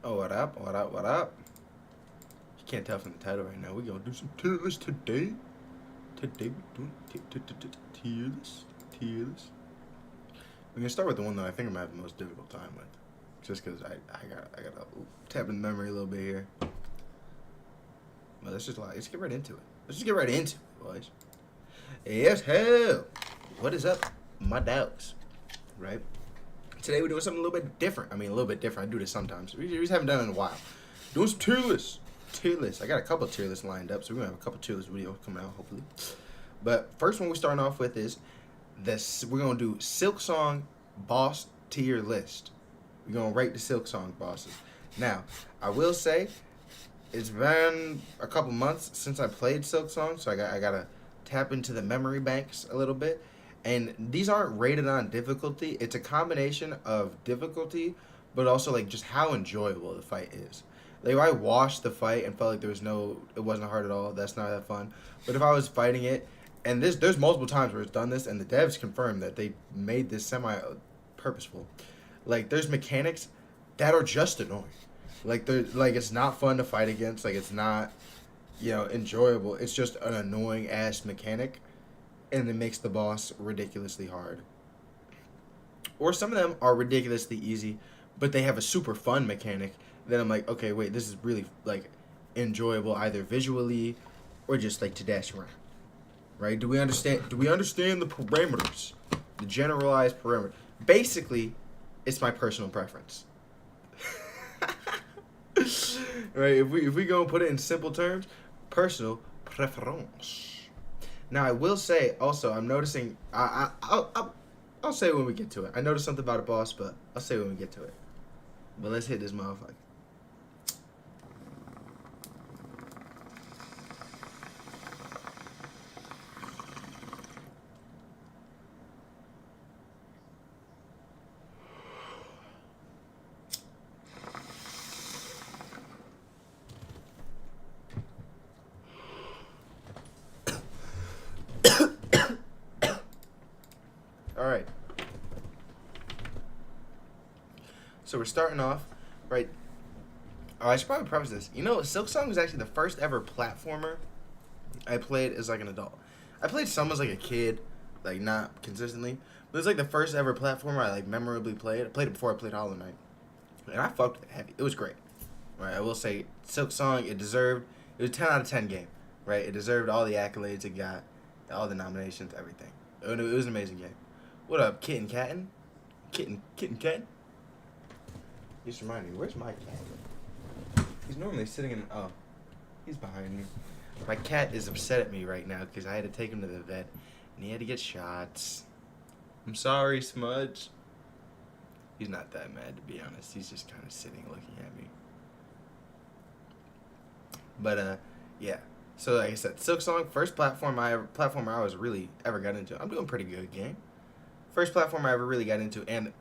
Oh, what up? What up? What up? You can't tell from the title right now. We're gonna do some tier list today. Today we're doing tier list. Tier list. We're gonna start with the one that I think I'm having the most difficult time with, just because I got tap in memory a little bit here. But let's get right into it. Let's just get right into it, boys. Yes, hell. What is up, my dogs? Right. Today we're doing something a little bit different. I mean, a little bit different. I do this sometimes. We just haven't done it in a while. Doing some tier lists. Tier lists. I got a couple of tier lists lined up, so we're gonna have a couple of tier list videos coming out hopefully. But first one we're starting off with is this. We're gonna do Silk Song boss tier list. We're gonna rate the Silk Song bosses. Now, I will say it's been a couple months since I played Silk Song, so I gotta tap into the memory banks a little bit. And these aren't rated on difficulty. It's a combination of difficulty, but also like just how enjoyable the fight is. Like if I watched the fight and felt like it wasn't hard at all. That's not that fun. But if I was fighting it, and there's multiple times where it's done this, and the devs confirmed that they made this semi purposeful. Like there's mechanics that are just annoying. Like it's not fun to fight against. Like it's not enjoyable. It's just an annoying ass mechanic, and it makes the boss ridiculously hard. Or some of them are ridiculously easy, but they have a super fun mechanic. Then I'm like, okay, wait, this is really like enjoyable either visually or just like to dash around. Right? Do we understand the parameters? The generalized parameter. Basically, it's my personal preference. Right? If we go and put it in simple terms, personal preference. Now I will say also I'm noticing I'll say it when we get to it. I noticed something about a boss, but I'll say it when we get to it. But let's hit this motherfucker. All right. So we're starting off, right? Oh, I should probably preface this. Silk Song was actually the first ever platformer I played as like an adult. I played some as like a kid, like not consistently, but it's like the first ever platformer I like memorably played. I played it before I played Hollow Knight, and I fucked with it heavy. It was great, right? I will say Silk Song. It was a 10 out of 10 game, right? It deserved all the accolades it got, all the nominations, everything. It was an amazing game. What up, Kitten Cattin? Kitten Cattin? Just remind me, where's my cat? He's normally sitting in. Oh, he's behind me. My cat is upset at me right now because I had to take him to the vet and he had to get shots. I'm sorry, Smudge. He's not that mad, to be honest. He's just kind of sitting looking at me. But, yeah. So, like I said, Silk Song, first platformer I was really ever got into. I'm doing pretty good, gang. First platformer I ever really got into, and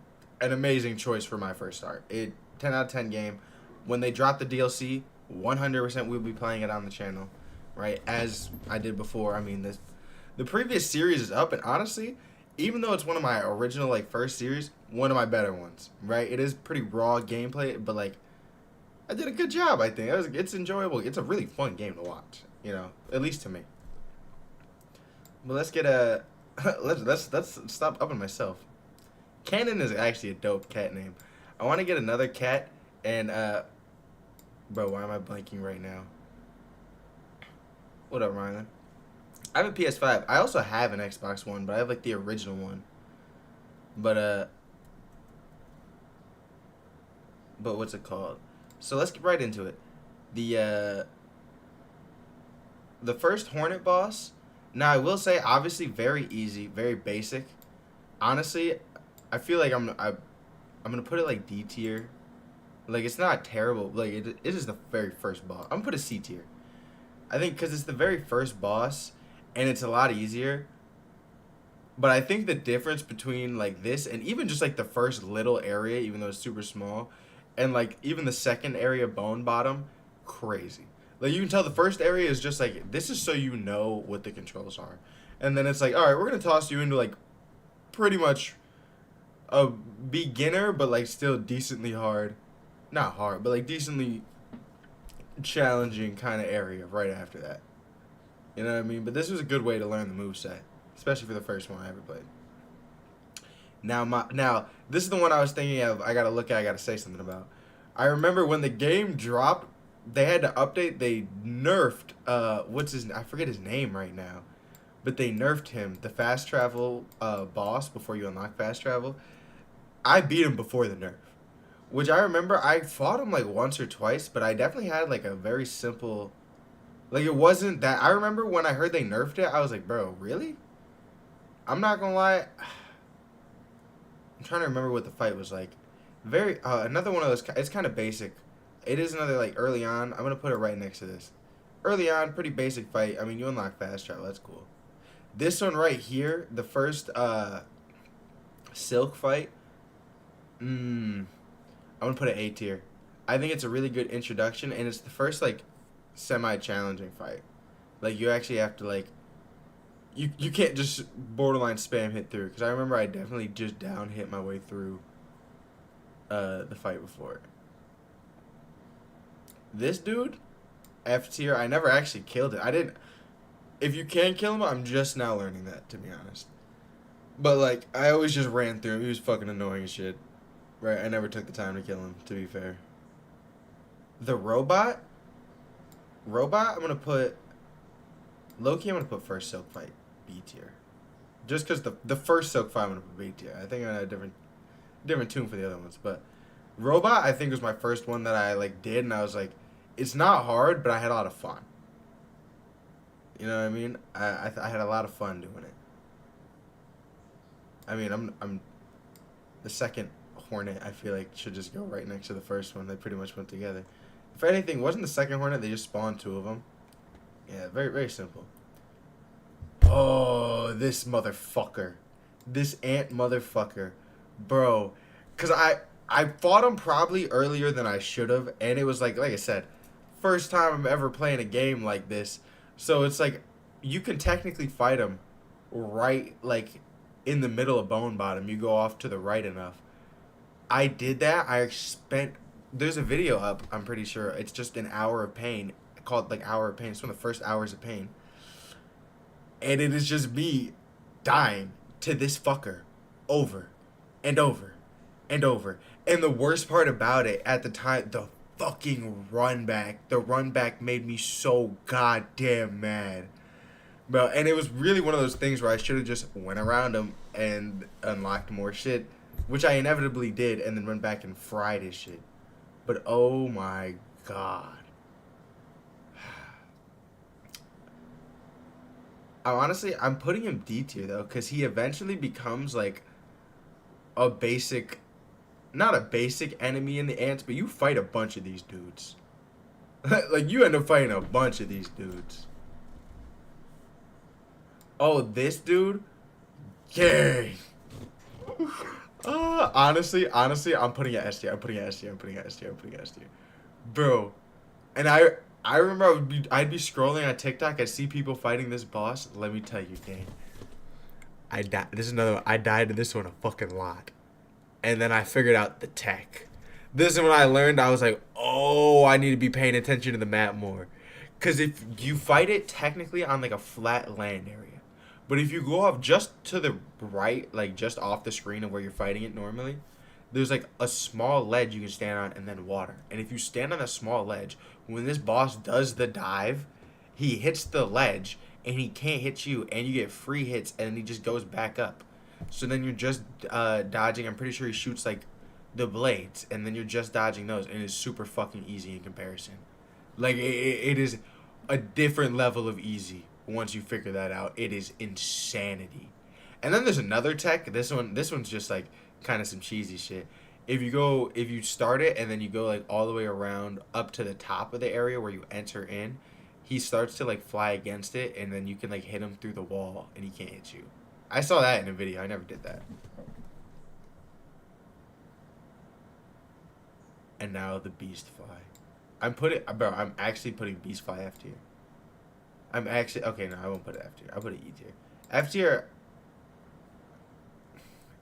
an amazing choice for my first start. 10 out of 10 game. When they drop the DLC, 100% we'll be playing it on the channel, right? As I did before. I mean, the previous series is up, and honestly, even though it's one of my original like first series, one of my better ones, right? It is pretty raw gameplay, but like I did a good job. I think it's enjoyable. It's a really fun game to watch, at least to me. But let's get a let's stop upping myself. Cannon is actually a dope cat name. I want to get another cat, and bro, why am I blanking right now? What up, Rylan? I have a PS5. I also have an Xbox One, but I have like the original one. But what's it called? So let's get right into it. The first Hornet boss. Now I will say, obviously, very easy, very basic. Honestly, I feel like I'm gonna put it like D tier. Like it's not terrible. Like it is the very first boss. I'm gonna put a C tier. I think because it's the very first boss, and it's a lot easier. But I think the difference between like this and even just like the first little area, even though it's super small, and like even the second area, Bone Bottom, crazy. Like you can tell the first area is just like this is so you know what the controls are, and then it's like all right, we're gonna toss you into like pretty much a beginner, but like still decently hard not hard, but like decently challenging kind of area right after that. You know what I mean? But this was a good way to learn the moveset, especially for the first one I ever played. Now this is the one I was thinking of. I gotta look at. I gotta say something about. I remember when the game dropped, they had to update. They nerfed. What's his? I forget his name right now, but they nerfed him. The fast travel boss before you unlock fast travel. I beat him before the nerf, which I remember I fought him like once or twice, but I definitely had like a very simple. Like it wasn't that. I remember when I heard they nerfed it, I was like, bro, really? I'm not gonna lie. I'm trying to remember what the fight was like. Very another one of those. It's kind of basic. It is another like early on. I'm gonna put it right next to this. Early on, pretty basic fight. I mean, you unlock fast travel. That's cool. This one right here, the first Silk fight. I'm gonna put it A tier. I think it's a really good introduction, and it's the first like semi-challenging fight. Like you actually have to like you can't just borderline spam hit through, because I remember I definitely just down hit my way through the fight before. This dude, F tier. I never actually killed it. I didn't. If you can kill him, I'm just now learning that, to be honest. But like I always just ran through him. He was fucking annoying as shit. Right, I never took the time to kill him, to be fair. The robot, I'm gonna put Loki. I'm gonna put first Silk fight B tier, just because the first Silk fight I'm gonna put B tier. I think I had a different tune for the other ones, but robot I think was my first one that I like did, and I was like, it's not hard, but I had a lot of fun. You know what I mean? I had a lot of fun doing it. I mean, I'm the second Hornet. I feel like should just go right next to the first one. They pretty much went together. If anything, wasn't the second Hornet? They just spawned two of them. Yeah, very simple. Oh, this motherfucker, this ant motherfucker, bro. Cause I fought him probably earlier than I should have, and it was like I said, first time I'm ever playing a game like this. So it's like you can technically fight him right like in the middle of Bone Bottom. You go off to the right enough. I did that. I spent. There's a video up. I'm pretty sure it's just an hour of pain, called like Hour of Pain. It's one of the first hours of pain, and it is just me dying to this fucker over and over and over. And the worst part about it at the time, the fucking run back. The run back made me so goddamn mad, bro. And it was really one of those things where I should have just went around him and unlocked more shit, which I inevitably did, and then went back and fried his shit. But oh my god. I'm putting him D tier though, because he eventually becomes like a basic, not a basic enemy in the ants, but you fight a bunch of these dudes. Like you end up fighting a bunch of these dudes. Oh, this dude, yay. Honestly, I'm putting it S tier. I'm putting it S tier. I'm putting it S tier. I'm putting it S tier, bro. And I remember I'd be scrolling on TikTok. I'd see people fighting this boss. Let me tell you, gang. I died. This is another one. I died to this one a fucking lot, and then I figured out the tech. This is when I learned. I was like, oh, I need to be paying attention to the map more, because if you fight it technically on like a flat land area. But if you go off just to the right, like just off the screen of where you're fighting it normally, there's like a small ledge you can stand on and then water. And if you stand on a small ledge, when this boss does the dive, he hits the ledge and he can't hit you, and you get free hits, and then he just goes back up. So then you're just dodging. I'm pretty sure he shoots like the blades, and then you're just dodging those, and it's super fucking easy in comparison. Like it is a different level of easy. Once you figure that out, it is insanity. And then there's another tech. This one's just like kind of some cheesy shit. If you start it and then you go like all the way around up to the top of the area where you enter in, he starts to like fly against it, and then you can like hit him through the wall and he can't hit you. I saw that in a video. I never did that. And now the beast fly. I'm actually putting beast fly F tier. Okay, no, I won't put it F tier. I'll put it E tier. F tier,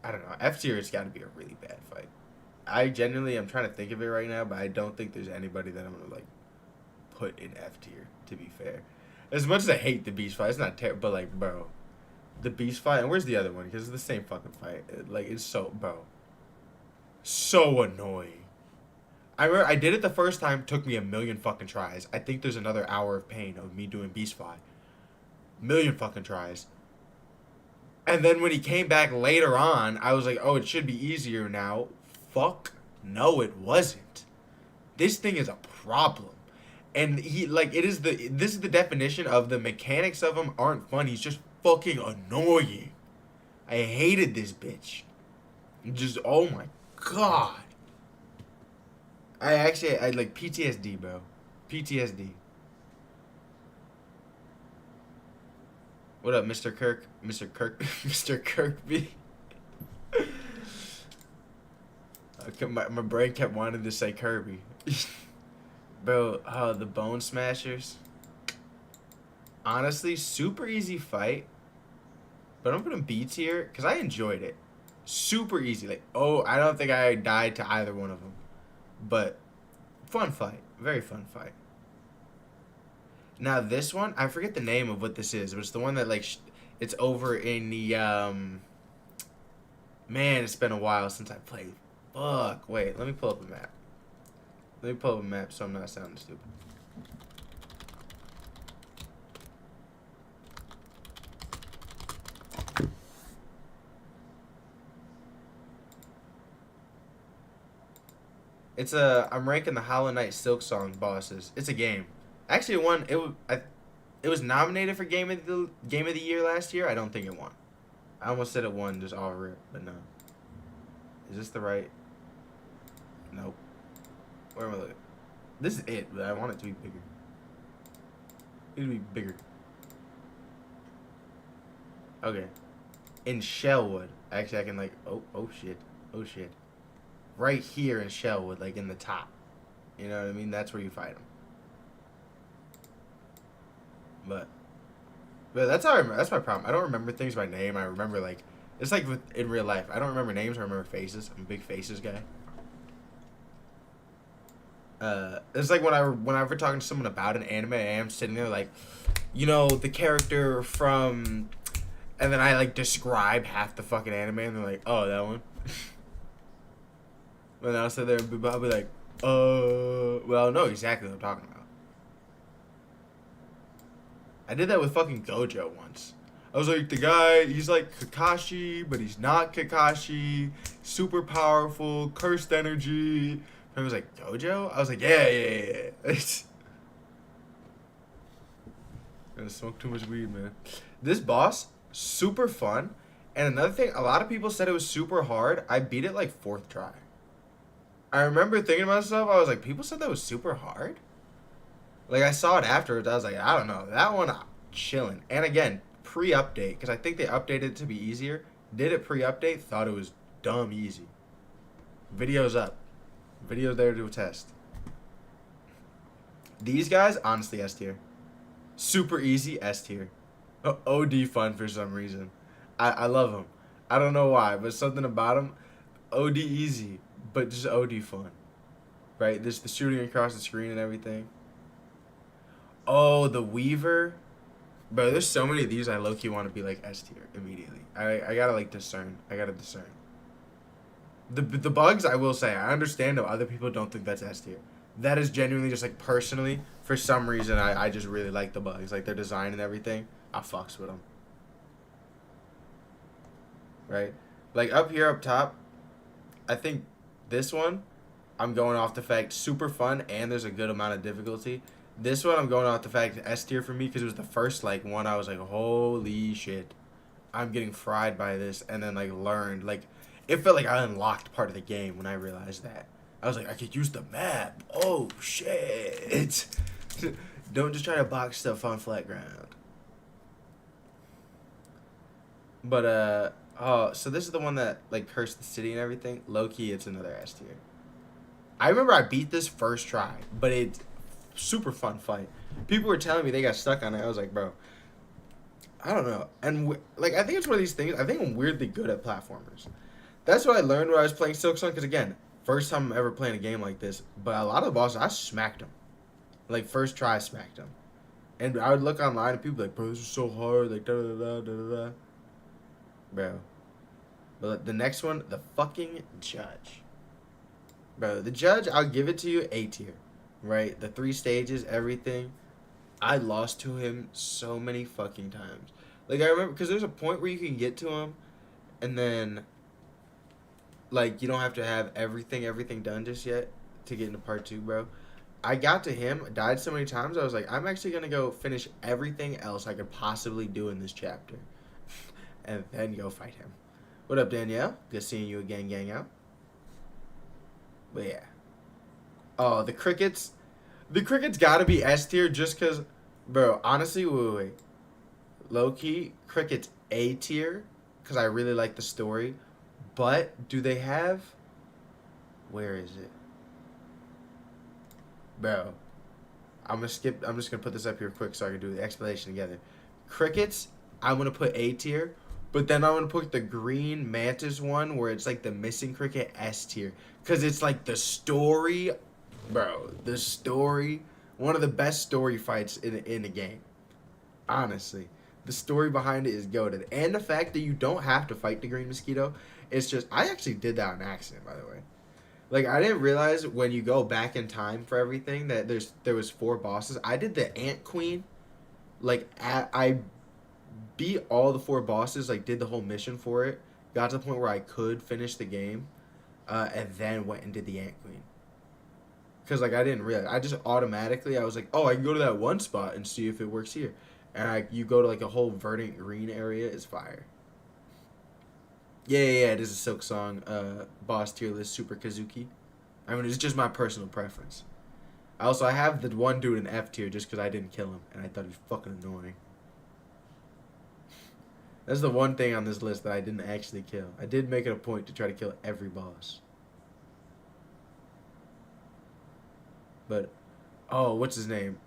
I don't know. F tier has got to be a really bad fight. I genuinely am trying to think of it right now, but I don't think there's anybody that I'm gonna like put in F tier. To be fair, as much as I hate the Beast fight, it's not terrible. But like, bro, the Beast fight, and where's the other one? Because it's the same fucking fight. It's so, bro, so annoying. I remember I did it the first time. Took me a million fucking tries. I think there's another hour of pain of me doing Beast fight. Million fucking tries. And then when he came back later on, I was like, oh, it should be easier now. Fuck. No, it wasn't. This thing is a problem. And this is the definition of the mechanics of him aren't fun. He's just fucking annoying. I hated this bitch. Just, oh my god. I like PTSD, bro. PTSD. What up, Mr. Kirk? Mr. Kirk? Mr. Kirkby? My brain kept wanting to say Kirby. Bro, the Bone Smashers. Honestly, super easy fight. But I'm putting B tier because I enjoyed it. Super easy. Like, oh, I don't think I died to either one of them. But fun fight. Very fun fight. Now this one, I forget the name of what this is, but it's the one that like it's over in the man, it's been a while since I played. Fuck. Wait, let me pull up a map. Let me pull up a map so I'm not sounding stupid. It's I'm ranking the Hollow Knight Silksong bosses. It's a game. Actually, it was nominated for game of the year last year. I don't think it won. I almost said it won, just all rip, but no. Is this the right? Nope. Where am I looking? This is it, but I want it to be bigger. It to be bigger. Okay. In Shellwood, actually, I can like oh shit, right here in Shellwood, like in the top. You know what I mean? That's where you fight them. But that's how I remember. That's my problem. I don't remember things by name. I remember like it's like in real life. I don't remember names. I remember faces. I'm a big faces guy. It's like whenever talking to someone about an anime, I am sitting there like, you know, the character from, and then I like describe half the fucking anime, and they're like, oh, that one. And then I'll sit there and I'll be like, well, I know exactly what I'm talking about. I did that with fucking Gojo once. I was like, the guy, he's like Kakashi, but he's not Kakashi. Super powerful, cursed energy. And I was like, Gojo? I was like, yeah. Gonna smoke too much weed, man. This boss, super fun. And another thing, a lot of people said it was super hard. I beat it like 4th try. I remember thinking to myself, I was like, people said that was super hard? Like, I saw it afterwards. I was like, I don't know. That one, chilling. And again, pre-update, because I think they updated it to be easier. Did it pre-update, thought it was dumb easy. Video's up. Video's there to test. These guys, honestly, S tier. Super easy, S tier. OD fun for some reason. I love them. I don't know why, but something about them, OD easy, but just OD fun. Right? There's the shooting across the screen and everything. Oh, the Weaver. Bro, there's so many of these I low-key want to be like S tier immediately. I gotta like discern. I gotta discern. The bugs, I will say, I understand if other people don't think that's S tier. That is genuinely just like personally, for some reason, I just really like the bugs. Like their design and everything. I fucks with them. Right? Like up here, up top, I think this one, I'm going off the fact super fun and there's a good amount of difficulty. This one, I'm going off the fact S tier for me because it was the first like one I was like, holy shit, I'm getting fried by this, and then like learned like it felt like I unlocked part of the game when I realized that. I was like, I could use the map. Oh shit! Don't just try to box stuff on flat ground. But so this is the one that like cursed the city and everything. Low key, it's another S tier. I remember I beat this first try, but it's super fun fight. People were telling me they got stuck on it. I was like, bro, I don't know. And like, I think it's one of these things. I think I'm weirdly good at platformers. That's what I learned when I was playing Silksong. Because again, First time I'm ever playing a game like this, but a lot of the bosses, I smacked them. Like, first try, I smacked them. And I would look online and people like, bro, this is so hard, like, da-da-da-da-da-da. Bro. But the next one, the fucking judge. Bro, the judge, I'll give it to you, A tier. Right? The 3 stages, everything. I lost to him so many fucking times. Like, I remember, because there's a point where you can get to him, and then, like, you don't have to have everything done just yet to get into part 2, bro. I got to him, died so many times, I was like, I'm actually going to go finish everything else I could possibly do in this chapter. And then go fight him. What up, Danielle? Good seeing you again, gang out. But yeah. Oh, the crickets. The crickets gotta be S tier just because, bro, honestly, wait. Low-key, crickets A tier because I really like the story. But do they have... Where is it? Bro. I'm just going to put this up here quick so I can do the explanation together. Crickets, I'm going to put A tier. But then I'm going to put the green mantis one where it's like the missing cricket S tier. Because it's like the story... Bro, the story, one of the best story fights in the game. Honestly. The story behind it is goated. And the fact that you don't have to fight the green mosquito, it's just, I actually did that on accident, by the way. Like, I didn't realize when you go back in time for everything that there was 4 bosses. I did the Ant Queen. Like, I beat all the 4 bosses, like, did the whole mission for it. Got to the point where I could finish the game. And then went and did the Ant Queen. Because, like, I didn't realize. I just automatically, I was like, oh, I can go to that one spot and see if it works here. And you go to, like, a whole verdant green area. It's fire. Yeah, it is a Silk Song boss tier list, Super Kazuki. I mean, it's just my personal preference. I have the one dude in F tier just because I didn't kill him. And I thought he was fucking annoying. That's the one thing on this list that I didn't actually kill. I did make it a point to try to kill every boss. But, oh, what's his name?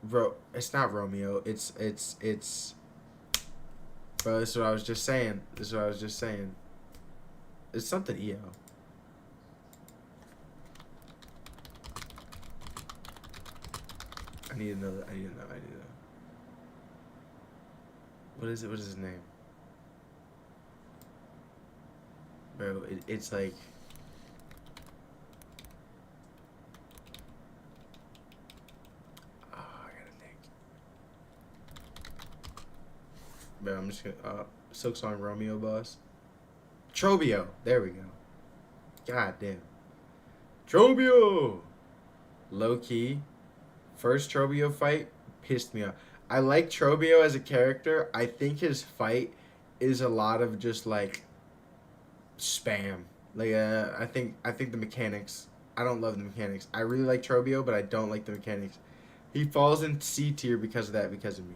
Bro, it's not Romeo. It's, bro, this is what I was just saying. It's something EO. I need to know. What is it? What is his name? Bro, it's like... Bro, I'm just gonna Silk Song Romeo boss. Trobio. There we go. God damn. Trobio. Low key. First Trobio fight pissed me off. I like Trobio as a character. I think his fight is a lot of just like spam. Like I think the mechanics. I don't love the mechanics. I really like Trobio, but I don't like the mechanics. He falls in C tier because of that, because of me.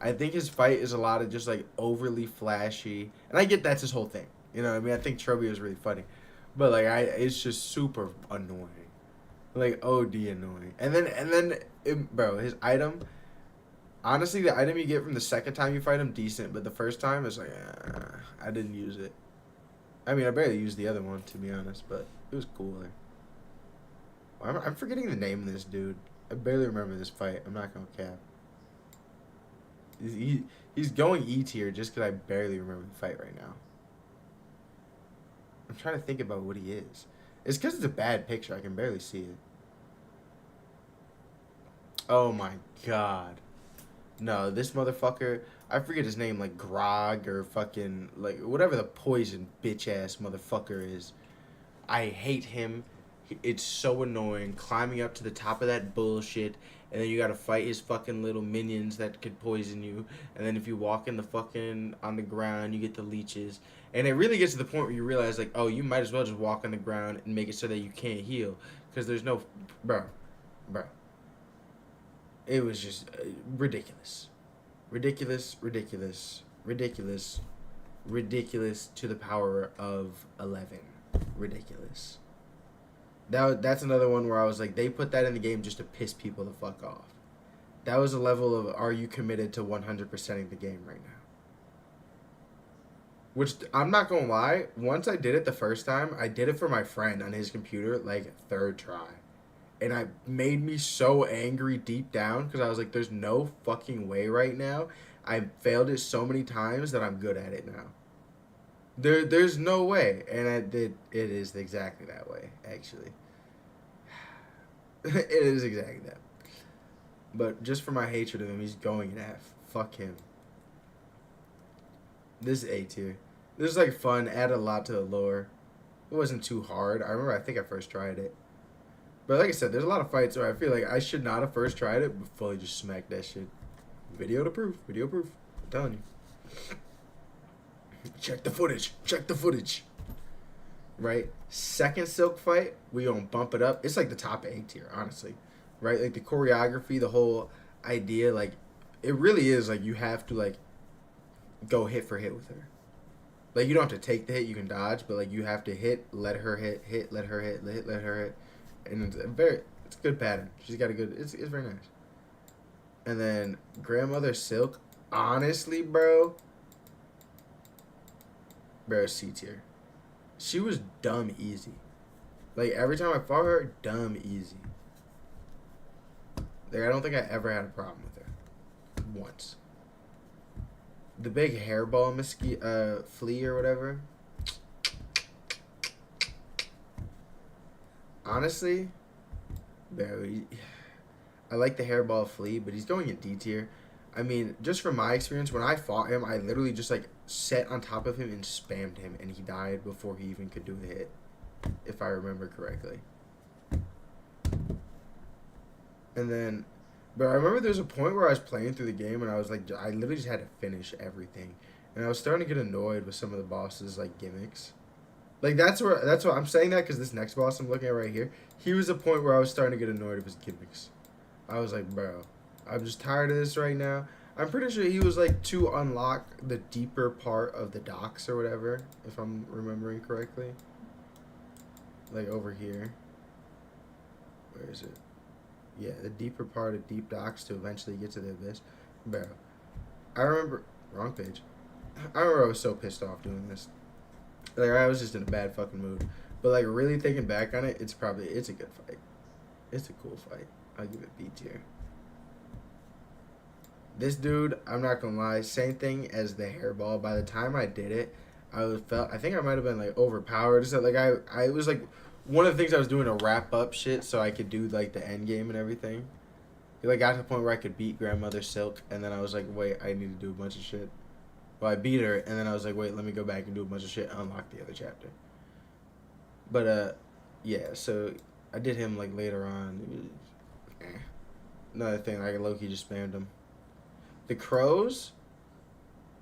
I think his fight is a lot of just, like, overly flashy. And I get that's his whole thing. You know what I mean? I think Trobio is really funny. But, like, it's just super annoying. Like, OD annoying. And then bro, his item... Honestly, the item you get from the second time you fight him, decent. But the first time, it's like, I didn't use it. I mean, I barely used the other one, to be honest. But it was cooler. I'm forgetting the name of this dude. I barely remember this fight. I'm not going to cap. He's going E tier just because I barely remember the fight right now. I'm trying to think about what he is. It's because it's a bad picture. I can barely see it. Oh my god. No, this motherfucker... I forget his name, like Grog or fucking... Like, whatever the poison bitch-ass motherfucker is. I hate him. It's so annoying. Climbing up to the top of that bullshit... And then you gotta fight his fucking little minions that could poison you. And then if you walk in the fucking... on the ground, you get the leeches. And it really gets to the point where you realize, like, oh, you might as well just walk on the ground and make it so that you can't heal. Because there's no... Bro. It was just ridiculous. Ridiculous to the power of 11. Ridiculous. That's another one where I was like, they put that in the game just to piss people the fuck off. That was a level of, are you committed to 100%ing the game right now? Which I'm not gonna lie, once I did it the first time, I did it for my friend on his computer, like third try. And I made me so angry deep down because I was like, there's no fucking way right now. I failed it so many times that I'm good at it now. There's no way. And I did it is exactly that way, actually. It is exactly that. But just for my hatred of him, he's going in F. Fuck him. This is A tier. This is like fun, added a lot to the lore. It wasn't too hard. I think I first tried it. But like I said, there's a lot of fights where I feel like I should not have first tried it, but fully just smacked that shit. Video to proof. Video proof. I'm telling you. Check the footage. Check the footage. Right? Second Silk fight, we gonna bump it up. It's like the top A tier, honestly. Right? Like the choreography, the whole idea, like it really is like you have to like go hit for hit with her. Like you don't have to take the hit, you can dodge, but like you have to hit, let her hit, let her hit, let her hit. And it's a good pattern. She's got a good it's very nice. And then Grandmother Silk, honestly, bro, C tier. She was dumb easy. Like every time I fought her, dumb easy. Like I don't think I ever had a problem with her. Once. The big hairball flea or whatever. Honestly, bro, I like the hairball flea, but he's going in D tier. I mean, just from my experience, when I fought him, I literally just like sat on top of him and spammed him, and he died before he even could do a hit, if I remember correctly. And then, but I remember there was a point where I was playing through the game, and I was like, I literally just had to finish everything, and I was starting to get annoyed with some of the bosses' like gimmicks. Like that's what I'm saying that because this next boss I'm looking at right here, he was a point where I was starting to get annoyed of his gimmicks. I was like, bro, I'm just tired of this right now. I'm pretty sure he was like to unlock the deeper part of the docks or whatever, if I'm remembering correctly. Like over here. Where is it? Yeah, the deeper part of deep docks to eventually get to the abyss. Bro, I remember wrong page. I remember I was so pissed off doing this. Like I was just in a bad fucking mood. But like really thinking back on it, it's a good fight. It's a cool fight. I'll give it B tier. This dude, I'm not gonna lie, same thing as the hairball. By the time I did it, I think I might have been like overpowered. So like I was like one of the things I was doing to wrap up shit so I could do like the end game and everything. It like got to the point where I could beat Grandmother Silk, and then I was like, wait, I need to do a bunch of shit. Well, I beat her, and then I was like, wait, let me go back and do a bunch of shit and unlock the other chapter. But yeah, so I did him like later on. Another thing, like Loki just spammed him. The Crows,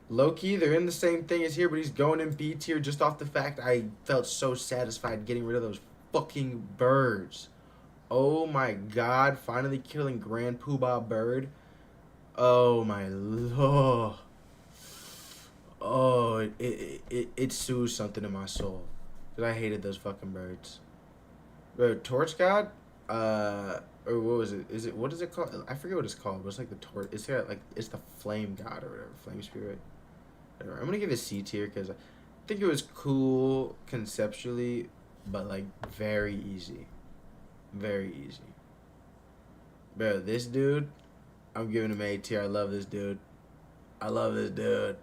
Loki, they're in the same thing as here, but he's going in B tier just off the fact I felt so satisfied getting rid of those fucking birds. Oh my god, finally killing Grand Poobah Bird. Oh my lord. Oh, it soothes something in my soul. Because I hated those fucking birds. Bro, Torch God? Or what was it? What is it called? I forget what it's called, but it's like the torch. It's got like, it's the flame god or whatever. Flame spirit. Whatever. I'm gonna give it C tier because I think it was cool conceptually, but like very easy. Very easy. Bro, this dude, I'm giving him A tier. I love this dude. I love this dude.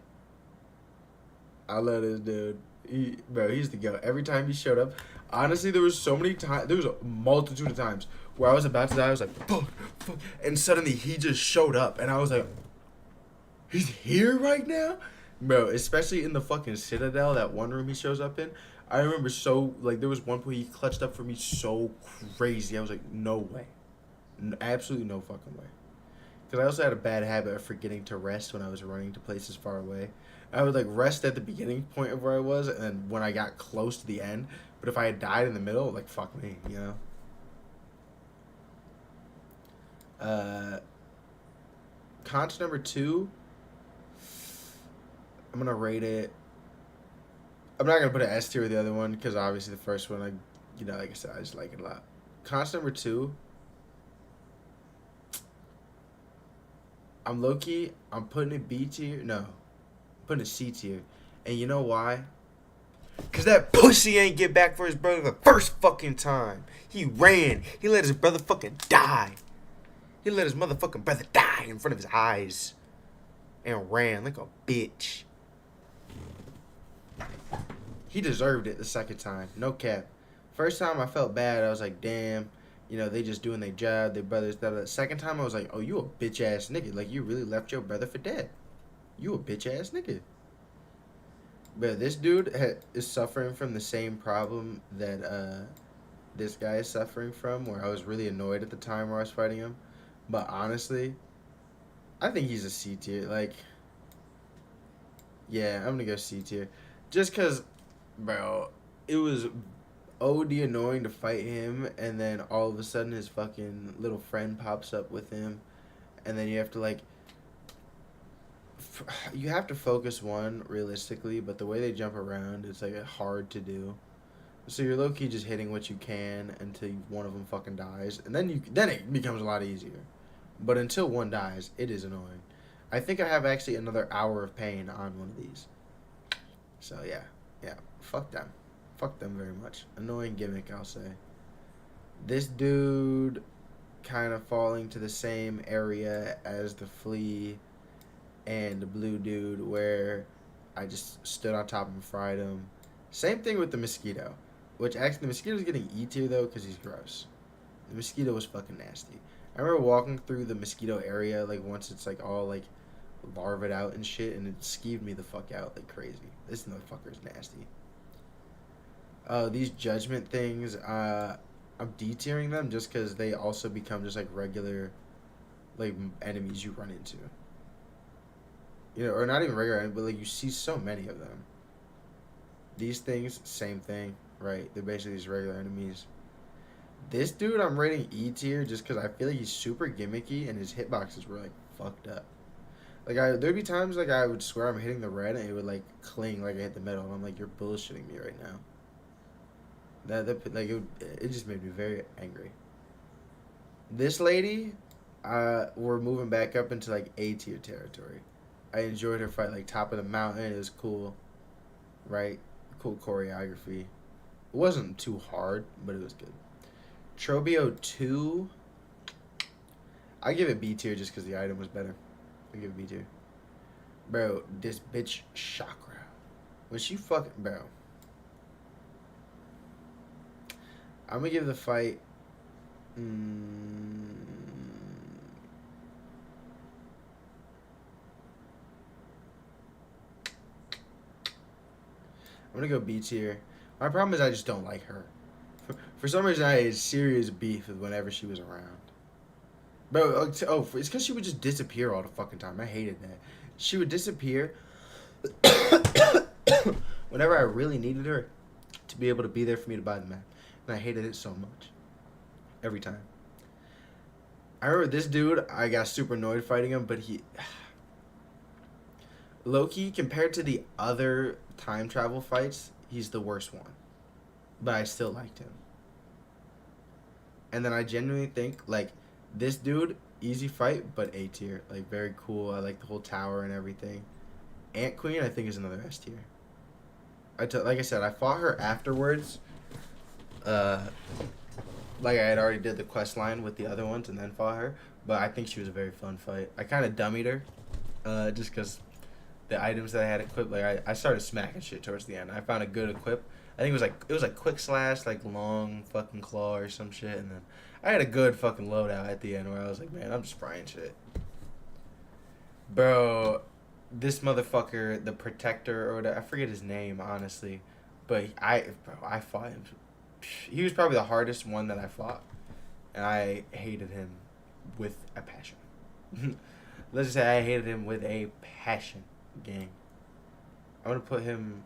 I love this dude. He's the go. Every time he showed up, honestly, there was so many times. There was a multitude of times where I was about to die. I was like, fuck, fuck, and suddenly he just showed up, and I was like, he's here right now, bro. Especially in the fucking Citadel, that one room he shows up in. I remember so like there was one point he clutched up for me so crazy. I was like, no way, absolutely no fucking way. Because I also had a bad habit of forgetting to rest when I was running to places far away. I would like rest at the beginning point of where I was, and then when I got close to the end. But if I had died in the middle, like fuck me, you know. Conch number 2. I'm gonna rate it. I'm not gonna put an S tier with the other one because obviously the first one, like I said, I just like it a lot. Conch number 2. I'm low-key, I'm putting it B tier. No, I'm putting it C tier. And you know why? Because that pussy ain't get back for his brother the first fucking time. He ran. He let his brother fucking die. He let his motherfucking brother die in front of his eyes. And ran like a bitch. He deserved it the second time. No cap. First time I felt bad. I was like, damn. You know, they just doing their job. Their brothers. The second time I was like, oh, you a bitch ass nigga. Like, you really left your brother for dead. You a bitch ass nigga. But this dude is suffering from the same problem that this guy is suffering from, where I was really annoyed at the time where I was fighting him. But honestly, I think he's a C tier. Like, yeah, I'm gonna go C tier. Just because, bro, it was OD annoying to fight him, and then all of a sudden his fucking little friend pops up with him, and then you have to, like, you have to focus one realistically, but the way they jump around, it's like hard to do. So you're low key just hitting what you can until one of them fucking dies, and then it becomes a lot easier. But until one dies, it is annoying. I think I have actually another hour of pain on one of these. So yeah, fuck them very much. Annoying gimmick, I'll say. This dude kind of falling to the same area as the flea and the blue dude, where I just stood on top of him and fried him. Same thing with the mosquito, which actually the mosquito's getting E tier though because he's gross. The mosquito was fucking nasty. I remember walking through the mosquito area like once it's like all like larvaed out and shit, and it skeeved me the fuck out like crazy. This motherfucker's nasty. These judgment things, I'm D-tiering them just because they also become just like regular like enemies you run into. You know, or not even regular enemies, but like you see so many of them. These things, same thing, right? They're basically just regular enemies. This dude I'm rating E tier just because I feel like he's super gimmicky and his hitboxes were like fucked up. Like there'd be times like I would swear I'm hitting the red and it would like cling like I hit the metal, and I'm like, you're bullshitting me right now. It just made me very angry. This lady, we're moving back up into like A tier territory. I enjoyed her fight, like top of the mountain. It was cool, right? Cool choreography. It wasn't too hard, but it was good. Trobio 2, I give it B tier just because the item was better. I give it B tier. Bro, this bitch Chakra. When she fucking, bro. I'm gonna give the fight. I'm gonna go B tier. My problem is I just don't like her. For some reason, I had serious beef with whenever she was around. Bro, it's because she would just disappear all the fucking time. I hated that. She would disappear whenever I really needed her to be able to be there for me to buy the map. And I hated it so much. Every time. I remember this dude, I got super annoyed fighting him, but he... Loki, compared to the other time travel fights, he's the worst one. But I still liked him. And then I genuinely think, like, this dude, easy fight, but A tier. Like, very cool. I like the whole tower and everything. Ant Queen, I think, is another S tier. Like I said, I fought her afterwards. Like I had already did the quest line with the other ones and then fought her. But I think she was a very fun fight. I kind of dummied her. Just because the items that I had equipped, like, I started smacking shit towards the end. I found a good equip. I think it was like quick slash, like long fucking claw or some shit, and then I had a good fucking loadout at the end where I was like, man, I'm just frying shit. Bro, this motherfucker, the protector or whatever, I forget his name honestly, but I fought him. He was probably the hardest one that I fought, and I hated him with a passion. Let's just say I hated him with a passion, gang. I'm gonna put him.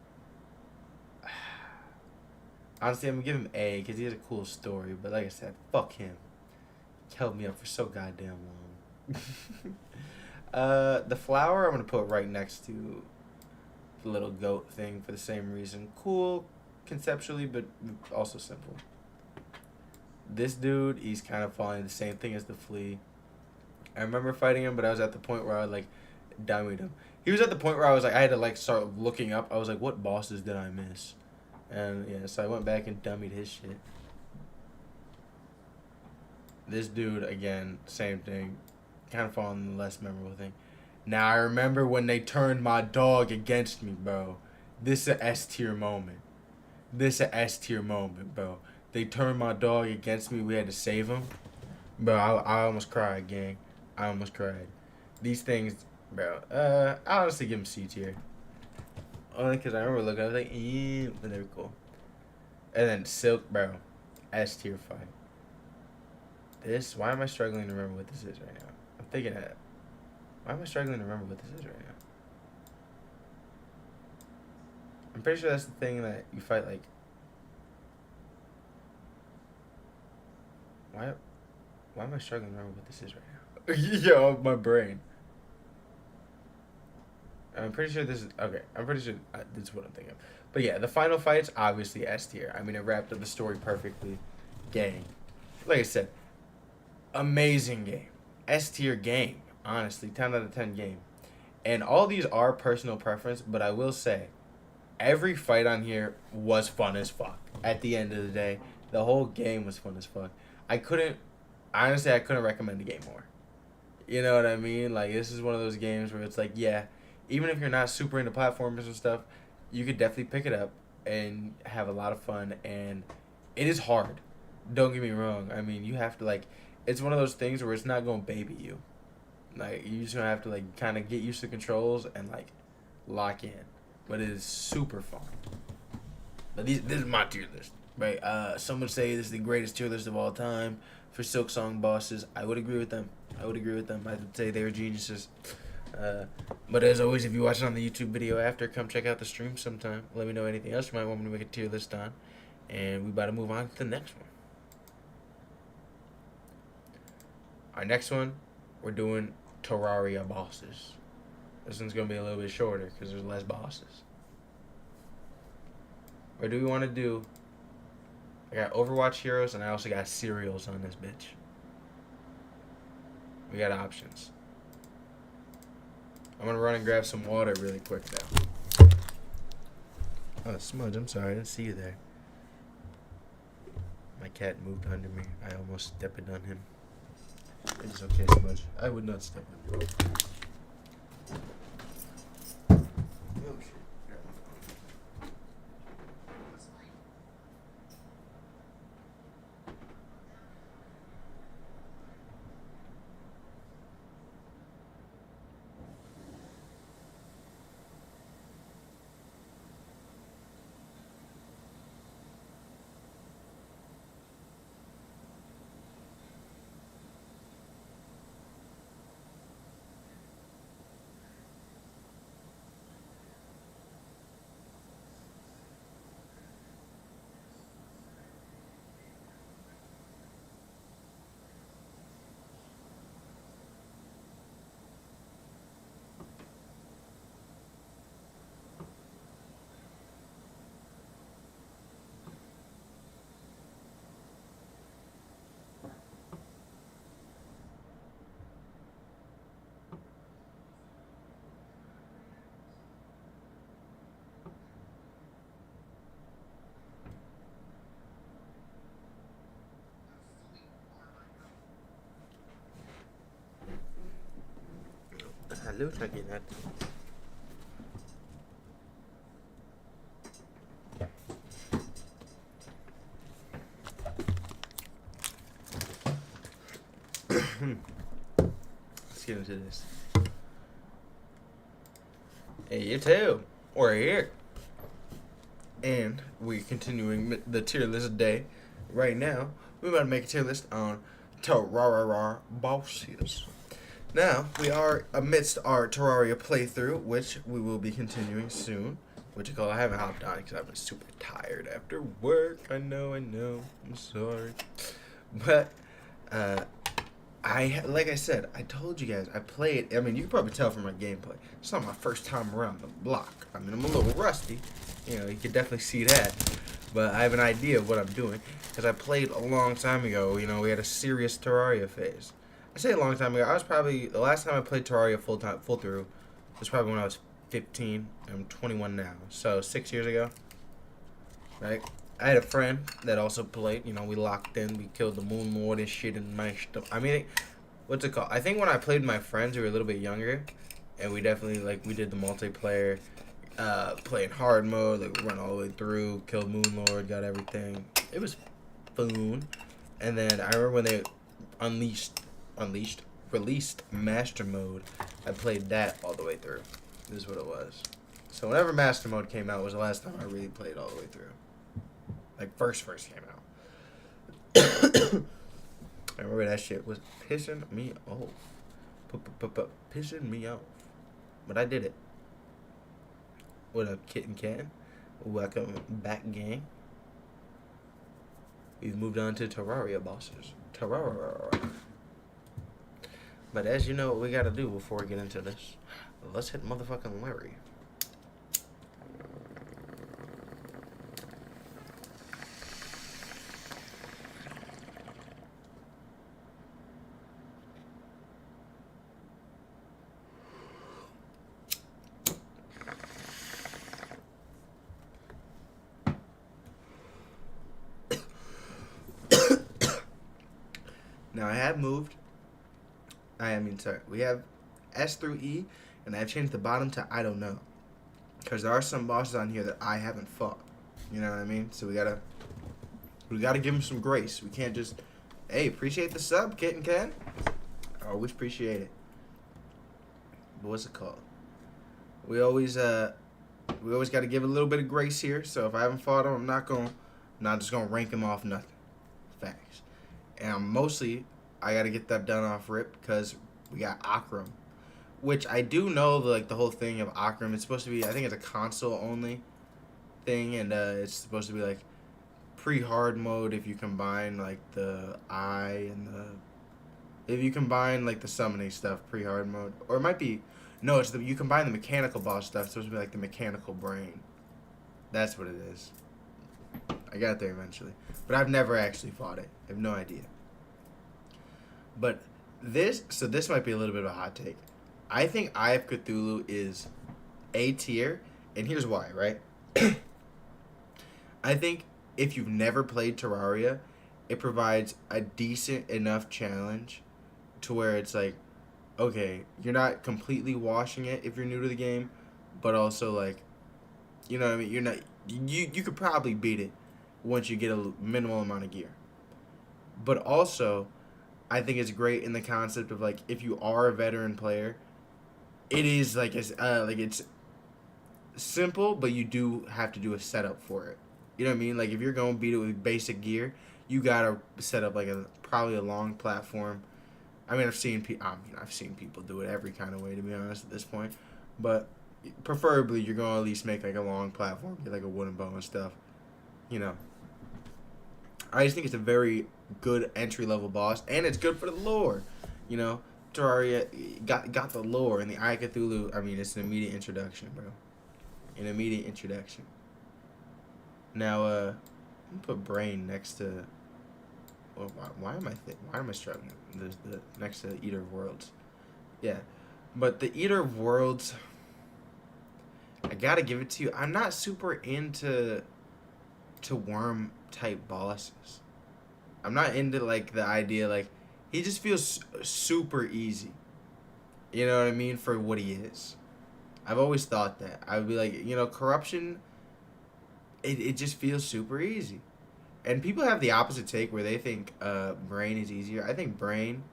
Honestly, I'm gonna give him A because he has a cool story. But like I said, fuck him. He held me up for so goddamn long. The flower I'm gonna put right next to the little goat thing for the same reason. Cool conceptually, but also simple. This dude, he's kind of following the same thing as the flea. I remember fighting him, but I was at the point where I like dummied him. He was at the point where I was like, I had to like start looking up. I was like, what bosses did I miss? And yeah, so I went back and dummied his shit. This dude again, same thing, kind of following the less memorable thing. Now I remember when they turned my dog against me, bro. This a S tier moment. This a S tier moment, bro. They turned my dog against me. We had to save him, bro. I almost cried, gang. I almost cried. These things, bro. I honestly give them C tier. Only because I remember looking, I was like, but they were cool. And then Silk, bro. S tier fight. This, why am I struggling to remember what this is right now? I'm thinking that. Why am I struggling to remember what this is right now? I'm pretty sure that's the thing that you fight like. Why am I struggling to remember what this is right now? Yo, my brain. I'm pretty sure this is okay. I'm pretty sure this is what I'm thinking of. But yeah, the final fight's obviously S tier. I mean, it wrapped up the story perfectly. Gang, like I said, amazing game. S tier game. Honestly, 10 out of 10 game. And all these are personal preference, but I will say, every fight on here was fun as fuck. At the end of the day, the whole game was fun as fuck. I couldn't recommend the game more. You know what I mean? Like, this is one of those games where it's like, yeah, even if you're not super into platformers and stuff, you could definitely pick it up and have a lot of fun. And it is hard. Don't get me wrong. I mean, you have to, like, it's one of those things where it's not going to baby you. Like, you just gonna have to, like, kind of get used to controls and, like, lock in. But it is super fun. But this is my tier list, right? Some would say this is the greatest tier list of all time for Silksong bosses. I would agree with them. I would say they were geniuses. But as always, if you watch it on the YouTube video after, come check out the stream sometime. Let me know anything else you might want me to make a tier list on. And we about to move on to the next one. Our next one, we're doing Terraria bosses. This one's going to be a little bit shorter because there's less bosses. Or do we want to do... I got Overwatch heroes and I also got cereals on this bitch. We got options. I'm going to run and grab some water really quick now. Oh, Smudge, I'm sorry. I didn't see you there. My cat moved under me. I almost stepped on him. It's okay, Smudge. I would not step on you. Salud, Reginat. Let's get into this. Hey, you too. We're here. And we're continuing the tier list day. Right now, we're about to make a tier list on Terraria bosses. Now, we are amidst our Terraria playthrough, which we will be continuing soon. I haven't hopped on because I've been super tired after work. I know. I'm sorry. But, like I said, I told you guys, I played, I mean, you can probably tell from my gameplay. It's not my first time around the block. I mean, I'm a little rusty. You know, you can definitely see that. But I have an idea of what I'm doing. Because I played a long time ago. You know, we had a serious Terraria phase. I say a long time ago. I was probably, the last time I played Terraria full through was probably when I was 15. I'm 21 now, so 6 years ago. Right. I had a friend that also played. You know, we locked in. We killed the Moon Lord and shit and mashed up. I mean, what's it called? I think when I played with my friends who were a little bit younger, and we definitely like we did the multiplayer, playing hard mode, like we run all the way through, killed Moon Lord, got everything. It was fun. And then I remember when they released Master Mode. I played that all the way through. This is what it was. So whenever Master Mode came out was the last time I really played all the way through. Like first came out. I remember that shit was pissing me off. Pissing me off. But I did it. What up, Kitten Cat? Welcome back, gang. We've moved on to Terraria bosses. Terraria. But as you know what we gotta do before we get into this, let's hit motherfucking Larry. Now I have moved. We have S through E, and I've changed the bottom to I don't know. Because there are some bosses on here that I haven't fought. You know what I mean? So we gotta give them some grace. We can't just, hey, appreciate the sub, Kitten Ken. I always appreciate it. But what's it called? We always gotta give a little bit of grace here. So if I haven't fought them, I'm not just gonna rank them off nothing. Facts. And mostly, I gotta get that done off rip because we got Akram, which I do know the whole thing of Akram. It's supposed to be, I think it's a console only thing, and it's supposed to be like pre-hard mode if you combine like the eye and if you combine like the summoning stuff pre-hard mode, or it might be no, it's you combine the mechanical boss stuff. It's supposed to be like the mechanical brain. That's what it is. I got there eventually, but I've never actually fought it. I have no idea. But this might be a little bit of a hot take. I think Eye of Cthulhu is A tier, and here's why, right? I think if you've never played Terraria, it provides a decent enough challenge to where it's like, okay, you're not completely washing it if you're new to the game, but also like, you know what I mean? You're not you could probably beat it once you get a minimal amount of gear. But also, I think it's great in the concept of like if you are a veteran player, it is like it's simple, but you do have to do a setup for it. You know what I mean? Like if you're going to beat it with basic gear, you gotta set up like probably a long platform. I mean, I've seen people do it every kind of way, to be honest, at this point. But preferably, you're going to at least make like a long platform, get like a wooden bow and stuff. You know. I just think it's a very good entry-level boss, and it's good for the lore. You know, Terraria got the lore, and the Eye of Cthulhu, I mean, it's an immediate introduction, bro. An immediate introduction. Now, I'm gonna put Brain next to... Well, why am I struggling? The next to Eater of Worlds. Yeah. But the Eater of Worlds, I gotta give it to you. I'm not super into worm-type bosses. I'm not into, like, the idea, like, he just feels super easy. You know what I mean? For what he is. I've always thought that. I would be like, you know, Corruption, it just feels super easy. And people have the opposite take where they think Brain is easier. I think Brain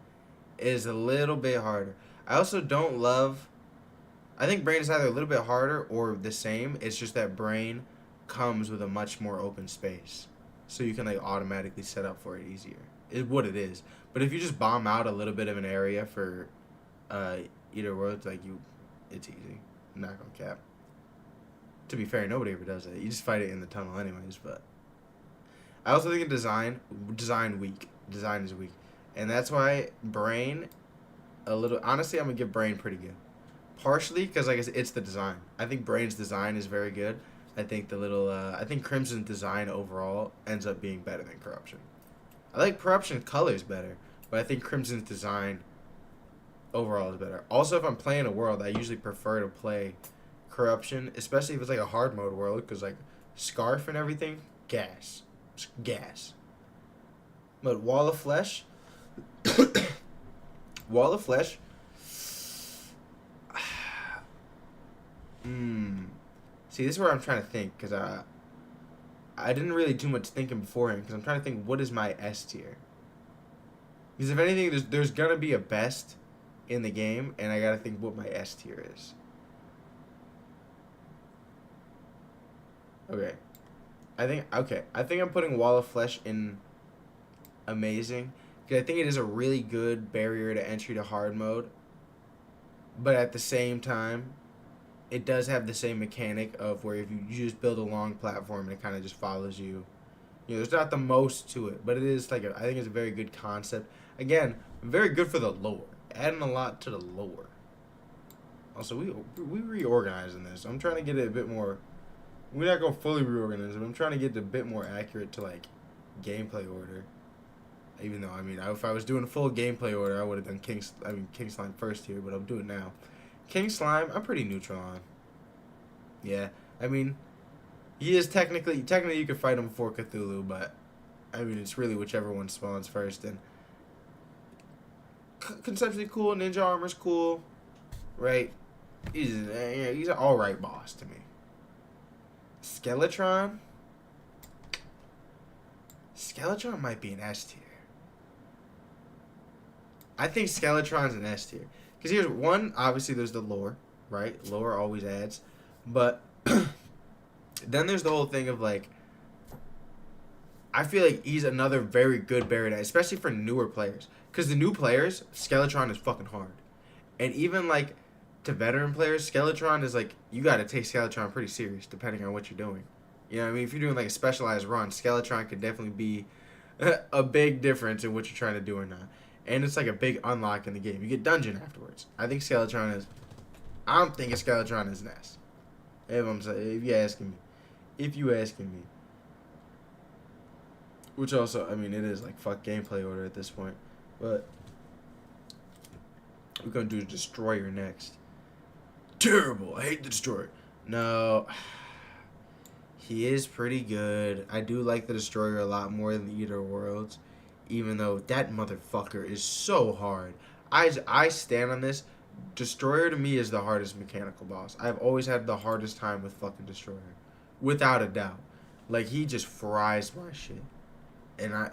is a little bit harder. I also don't love... I think Brain is either a little bit harder or the same. It's just that Brain comes with a much more open space. So you can like automatically set up for it easier. It's what it is. But if you just bomb out a little bit of an area for Eater Worlds, like it's easy. I'm not gonna cap. To be fair, nobody ever does that. You just fight it in the tunnel anyways, but... I also think design is weak. And that's why Brain, honestly, I'm going to give Brain pretty good. Partially because, like I said, it's the design. I think Brain's design is very good. I think I think Crimson's design overall ends up being better than Corruption. I like Corruption's colors better, but I think Crimson's design overall is better. Also, if I'm playing a world, I usually prefer to play corruption, especially if it's like a hard mode world, because like Scarf and everything, gas, gas. But Wall of Flesh, Wall of Flesh. See, this is where I'm trying to think, because I didn't really do much thinking beforehand, because I'm trying to think what is my S tier. Because if anything, there's gonna be a best in the game, and I gotta think what my S tier is. Okay. I think I'm putting Wall of Flesh in amazing. Because I think it is a really good barrier to entry to hard mode. But at the same time, it does have the same mechanic of where if you just build a long platform and it kind of just follows you. You know, there's not the most to it, but it is like I think it's a very good concept. Again, very good for the lore. Adding a lot to the lore. Also, we reorganizing this. I'm trying to get it a bit more. We're not gonna fully reorganize it. But I'm trying to get it a bit more accurate to like gameplay order. Even though if I was doing a full gameplay order, I would have done King Slime first here, but I'll do it now. King Slime, I'm pretty neutral on. Yeah, I mean, he is technically you could fight him before Cthulhu, but I mean it's really whichever one spawns first. And conceptually cool, ninja armor's cool, right? He's an all right boss to me. Skeletron might be an S tier. I think Skeletron's an S tier. Because here's one, obviously there's the lore, right? Lore always adds. But then there's the whole thing of like, I feel like he's another very good barrier, especially for newer players. Because the new players, Skeletron is fucking hard. And even like to veteran players, Skeletron is like, you got to take Skeletron pretty serious depending on what you're doing. You know what I mean? If you're doing like a specialized run, Skeletron could definitely be a big difference in what you're trying to do or not. And it's like a big unlock in the game. You get dungeon afterwards. I'm thinking Skeletron is an S. If you asking me. Which also, I mean, it is like fuck gameplay order at this point. But we're gonna do Destroyer next. Terrible. I hate the Destroyer. No. He is pretty good. I do like the Destroyer a lot more than the Eater of Worlds. Even though that motherfucker is so hard. I stand on this. Destroyer to me is the hardest mechanical boss. I've always had the hardest time with fucking Destroyer. Without a doubt. Like, he just fries my shit. And I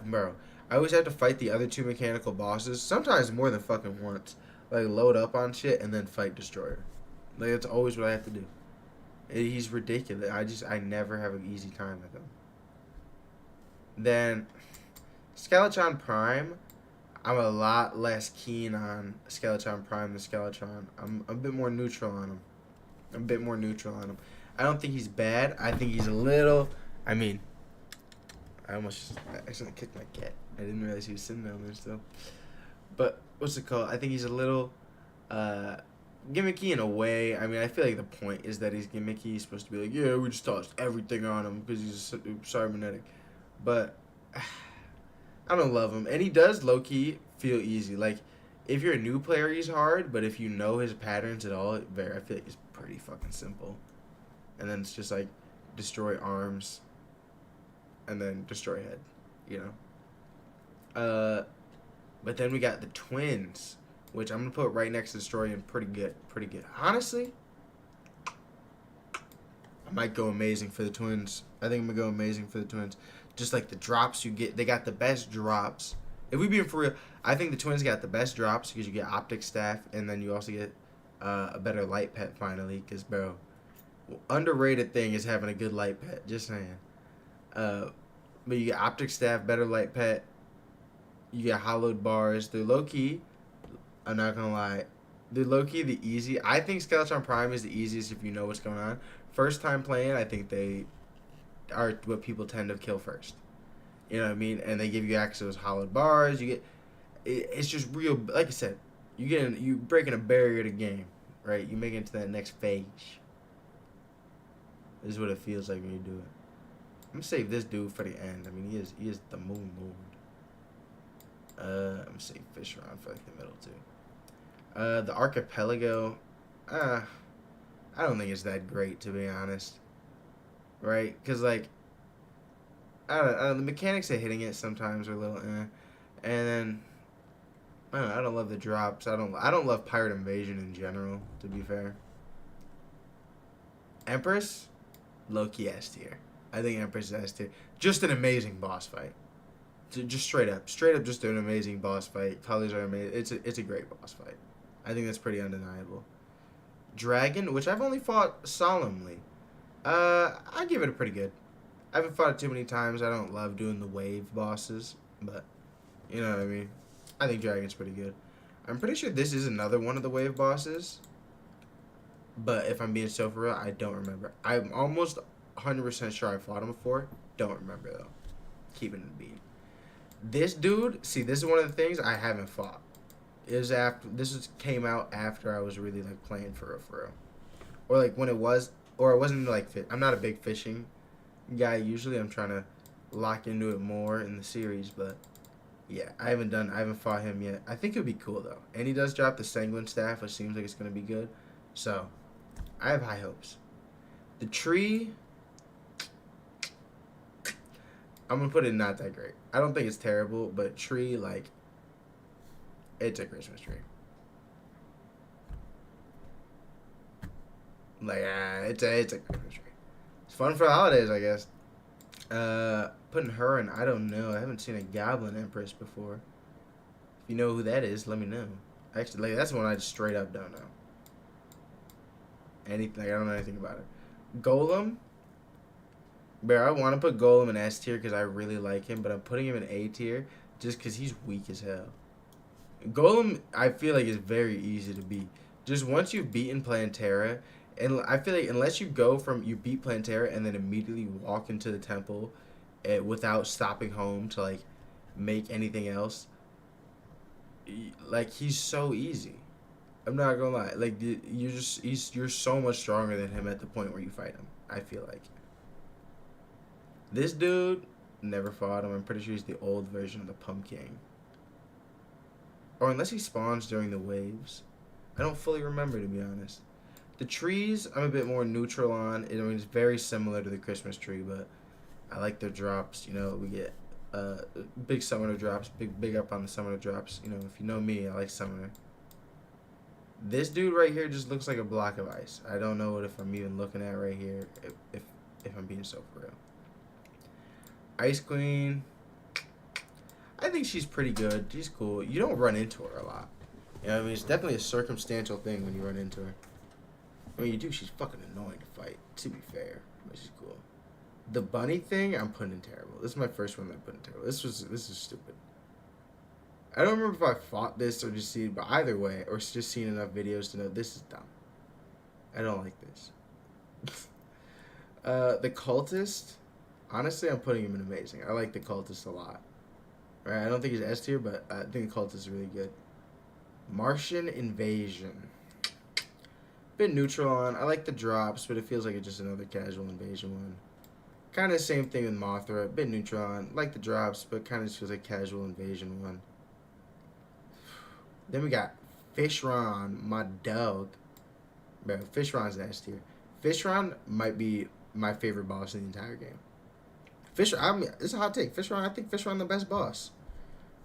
always have to fight the other two mechanical bosses. Sometimes more than fucking once. Like, load up on shit and then fight Destroyer. Like, that's always what I have to do. He's ridiculous. I never have an easy time with him. Then Skeletron Prime, I'm a lot less keen on Skeletron Prime than Skeletron. I'm a bit more neutral on him. I don't think he's bad. I think he's a little. I mean, I accidentally kicked my cat. I didn't realize he was sitting down there still. But what's it called? I think he's a little gimmicky in a way. I mean, I feel like the point is that he's gimmicky. He's supposed to be like, yeah, we just tossed everything on him because he's cybernetic. But I don't love him. And he does low-key feel easy. Like, if you're a new player, he's hard. But if you know his patterns at all, I feel like it's pretty fucking simple. And then it's just like, destroy arms. And then destroy head. You know? But then we got the twins. Which I'm going to put right next to destroy and pretty good. Honestly, I might go amazing for the twins. I think I'm going to go amazing for the twins. Just like the drops you get. They got the best drops. If we being for real, I think the twins got the best drops because you get Optic Staff and then you also get a better light pet finally. Because, bro, underrated thing is having a good light pet. Just saying. But you get Optic Staff, better light pet. You get hollowed bars. They're low-key. I'm not going to lie. They're low-key the easy. I think Skeletron Prime is the easiest if you know what's going on. First time playing, I think they are what people tend to kill first. You know what I mean? And they give you access to those hollowed bars. You get, it's just real. Like I said, you breaking a barrier to game, right? You make it to that next phase. This is what it feels like when you do it. I'm gonna save this dude for the end. I mean, he is the Moon Lord. I'm gonna save Fishron for like the middle too. The Archipelago, uh, I don't think it's that great, to be honest. Right? Because, like, I don't know, the mechanics of hitting it sometimes are a little eh. And then, I don't know, I don't love the drops. I don't love Pirate Invasion in general, to be fair. Empress, low key S tier. I think Empress is S tier. Just an amazing boss fight. Just straight up, just an amazing boss fight. Colors are amazing. It's a great boss fight. I think that's pretty undeniable. Dragon, which I've only fought solemnly. I give it a pretty good. I haven't fought it too many times. I don't love doing the wave bosses, but you know what I mean. I think Dragon's pretty good. I'm pretty sure this is another one of the wave bosses, but if I'm being so for real, I don't remember. I'm almost 100% sure I fought him before. Don't remember though. Keeping it beat. This dude, see, this is one of the things I haven't fought. Came out after I was really like playing for real, or like when it was, or I wasn't like I'm not a big fishing guy usually. I'm trying to lock into it more in the series, but yeah, I haven't fought him yet. I think it would be cool though, and he does drop the Sanguine Staff, which seems like it's gonna be good. So I have high hopes. The tree, I'm gonna put it not that great. I don't think it's terrible, but tree, like, it's a Christmas tree. Like, it's a Christmas tree. It's fun for the holidays, I guess. Putting her in, I don't know. I haven't seen a Goblin Empress before. If you know who that is, let me know. Actually, like, that's one I just straight up don't know. Anything, like, I don't know anything about it. Golem. Bro, I want to put Golem in S tier because I really like him, but I'm putting him in A tier just because he's weak as hell. Golem, I feel like, is very easy to beat. Just once you've beaten Plantera, and I feel like unless you you beat Plantera and then immediately walk into the temple without stopping home to, like, make anything else, like, he's so easy. I'm not gonna lie. Like, you're so much stronger than him at the point where you fight him, I feel like. This dude, never fought him. I'm pretty sure he's the old version of the Pumpkin. Or unless he spawns during the waves. I don't fully remember, to be honest. The trees, I'm a bit more neutral on. I mean, it's very similar to the Christmas tree, but I like their drops. You know, we get big summoner drops. Big up on the summoner drops. You know, if you know me, I like summoner. This dude right here just looks like a block of ice. I don't know what if I'm even looking at right here, if I'm being so for real. Ice Queen, I think she's pretty good. She's cool. You don't run into her a lot. You know what I mean? It's definitely a circumstantial thing when you run into her. I mean, you do. She's fucking annoying to fight, to be fair. But she's cool. The bunny thing, I'm putting in terrible. This is my first one that I put in terrible. This is stupid. I don't remember if I fought this or just seen it, but either way, or just seen enough videos to know this is dumb. I don't like this. The cultist, honestly, I'm putting him in amazing. I like the cultist a lot. Right? I don't think he's S tier, but I think the cultist is really good. Martian Invasion. Bit neutral on. I like the drops, but it feels like it's just another casual invasion one. Kind of the same thing with Mothra. Bit neutral on. Like the drops, but kind of just feels like casual invasion one. Then we got Fishron, my dog. Bro, Fishron's an S tier. Fishron might be my favorite boss in the entire game. It's a hot take. I think Fishron the best boss.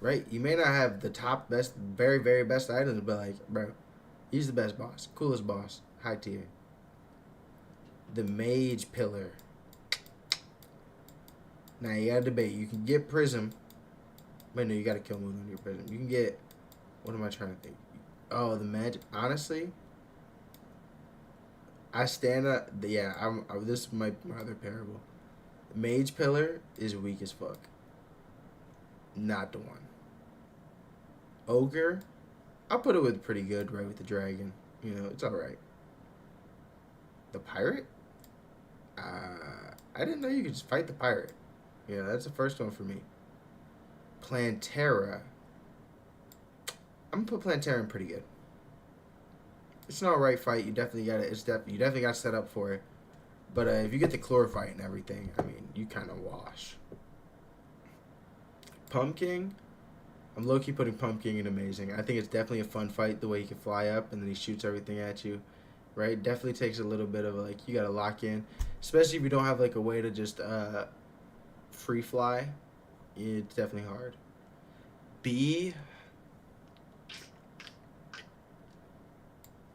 Right? You may not have the top best, very, very best items, but, like, bro, he's the best boss. Coolest boss. High tier. The Mage Pillar. Now, you gotta debate. You can get Prism. Wait, no, you gotta kill Moon on your Prism. You can get... What am I trying to think? Oh, the magic. Honestly, I stand up. Yeah, this might be my other parable. Mage Pillar is weak as fuck. Not the one. Ogre, I'll put it with pretty good, right, with the dragon. You know, it's alright. The pirate? I didn't know you could just fight the pirate. Yeah, that's the first one for me. Plantera. I'm gonna put Plantera in pretty good. It's an alright fight. You definitely got to set up for it. But if you get the chlorophyte and everything, I mean, you kind of wash. Pumpkin, I'm low-key putting Pumpkin in amazing. I think it's definitely a fun fight the way he can fly up and then he shoots everything at you, right? Definitely takes a little bit of like you gotta lock in, especially if you don't have like a way to just free fly. It's definitely hard. B.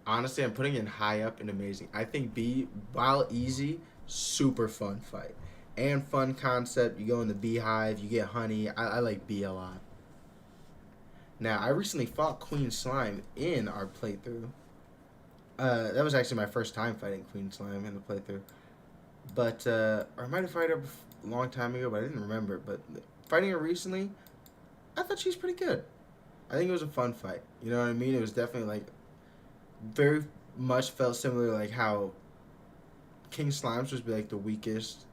Honestly, I'm putting it high up in amazing. I think B, while easy, super fun fight and fun concept. You go in the beehive, you get honey. I like B a lot. Now, I recently fought Queen Slime in our playthrough. That was actually my first time fighting Queen Slime in the playthrough. But, or I might have fought her a long time ago, but I didn't remember. But fighting her recently, I thought she was pretty good. I think it was a fun fight. You know what I mean? It was definitely like very much felt similar like how King Slime's supposed to be like the weakest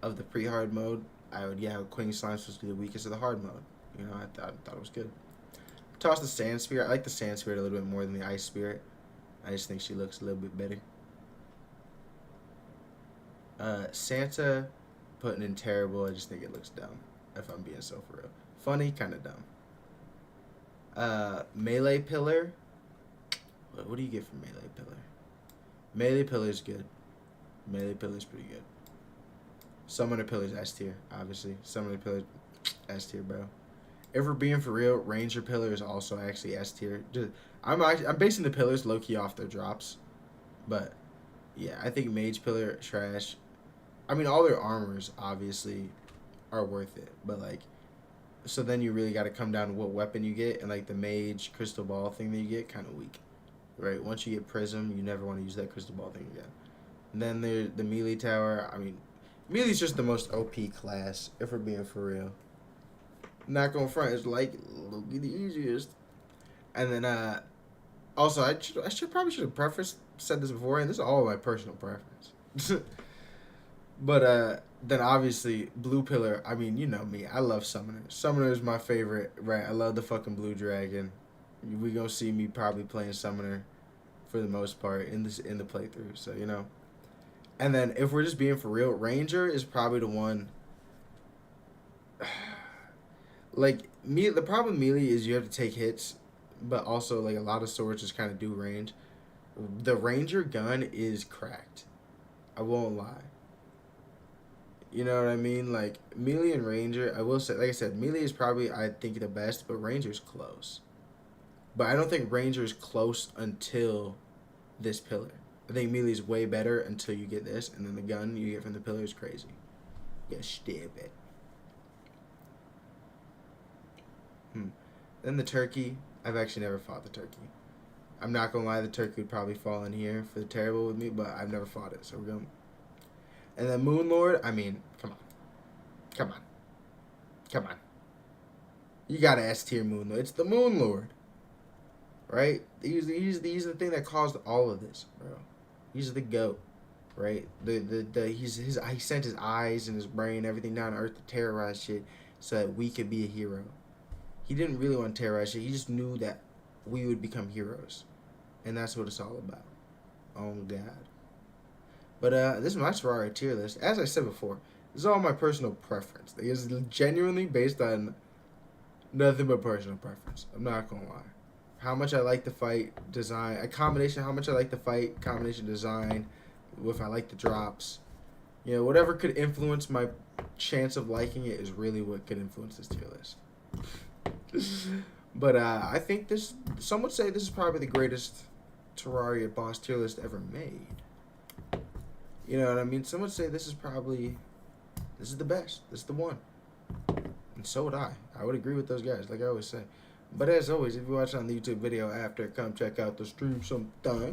of the pre-hard mode. Queen Slime's supposed to be the weakest of the hard mode. You know, I thought it was good. Toss the Sand Spirit. I like the Sand Spirit a little bit more than the Ice Spirit. I just think she looks a little bit better. Santa putting in terrible. I just think it looks dumb. If I'm being so for real. Funny, kind of dumb. Melee Pillar. What do you get from Melee Pillar? Melee Pillar's good. Melee Pillar's pretty good. Summoner Pillar's S tier, obviously. Summoner Pillar, S tier, bro. If we're being for real, Ranger Pillar is also actually S tier. I'm basing the pillars low key off their drops, but yeah, I think Mage Pillar trash. I mean, all their armors obviously are worth it, but like, so then you really got to come down to what weapon you get, and like the Mage Crystal Ball thing that you get, kind of weak, right? Once you get Prism, you never want to use that Crystal Ball thing again. And then there's the Melee Tower. I mean, Melee's just the most OP class, if we're being for real. Not going front, it's like the easiest. And then also I probably should have said this before, and this is all my personal preference. But then obviously Blue Pillar. I mean, you know me, I love Summoner. Summoner is my favorite, right? I love the fucking Blue Dragon. We gonna see me probably playing Summoner for the most part in the playthrough. So you know. And then if we're just being for real, Ranger is probably the one. Like me, the problem with Melee is you have to take hits, but also like a lot of swords just kind of do range. The Ranger gun is cracked. I won't lie. You know what I mean? Like Melee and Ranger, I will say, like I said, Melee is probably I think the best, but Ranger's close. But I don't think Ranger's close until this pillar. I think Melee's way better until you get this, and then the gun you get from the pillar is crazy. Yeah, stupid. Then the turkey. I've actually never fought the turkey. I'm not gonna lie, the turkey would probably fall in here for the terrible with me, but I've never fought it, so we're going. And then Moon Lord. I mean, come on. You got to S tier Moon Lord. It's the Moon Lord, right? He's the thing that caused all of this, bro. He's the GOAT, right? He sent his eyes and his brain, everything down to Earth to terrorize shit, so that we could be a hero. He didn't really want to terrorize shit. He just knew that we would become heroes. And that's what it's all about. Oh, God. But this is my Sorare tier list. As I said before, this is all my personal preference. It is genuinely based on nothing but personal preference. I'm not going to lie. How much I like the fight design, a combination of how much I like the fight, combination design, if I like the drops. You know, whatever could influence my chance of liking it is really what could influence this tier list. But I think some would say this is probably the greatest Terraria boss tier list ever made. You know what I mean? Some would say this is the best. This is the one. And so would I. I would agree with those guys, like I always say. But as always, if you watch on the YouTube video after, come check out the stream sometime.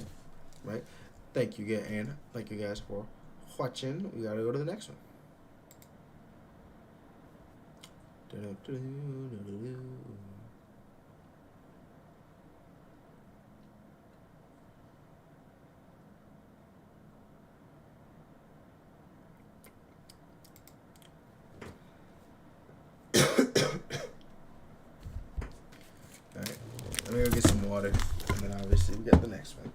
Right? Thank you again, and thank you guys for watching. We gotta go to the next one. Alright, let me go get some water, and then obviously we got the next one.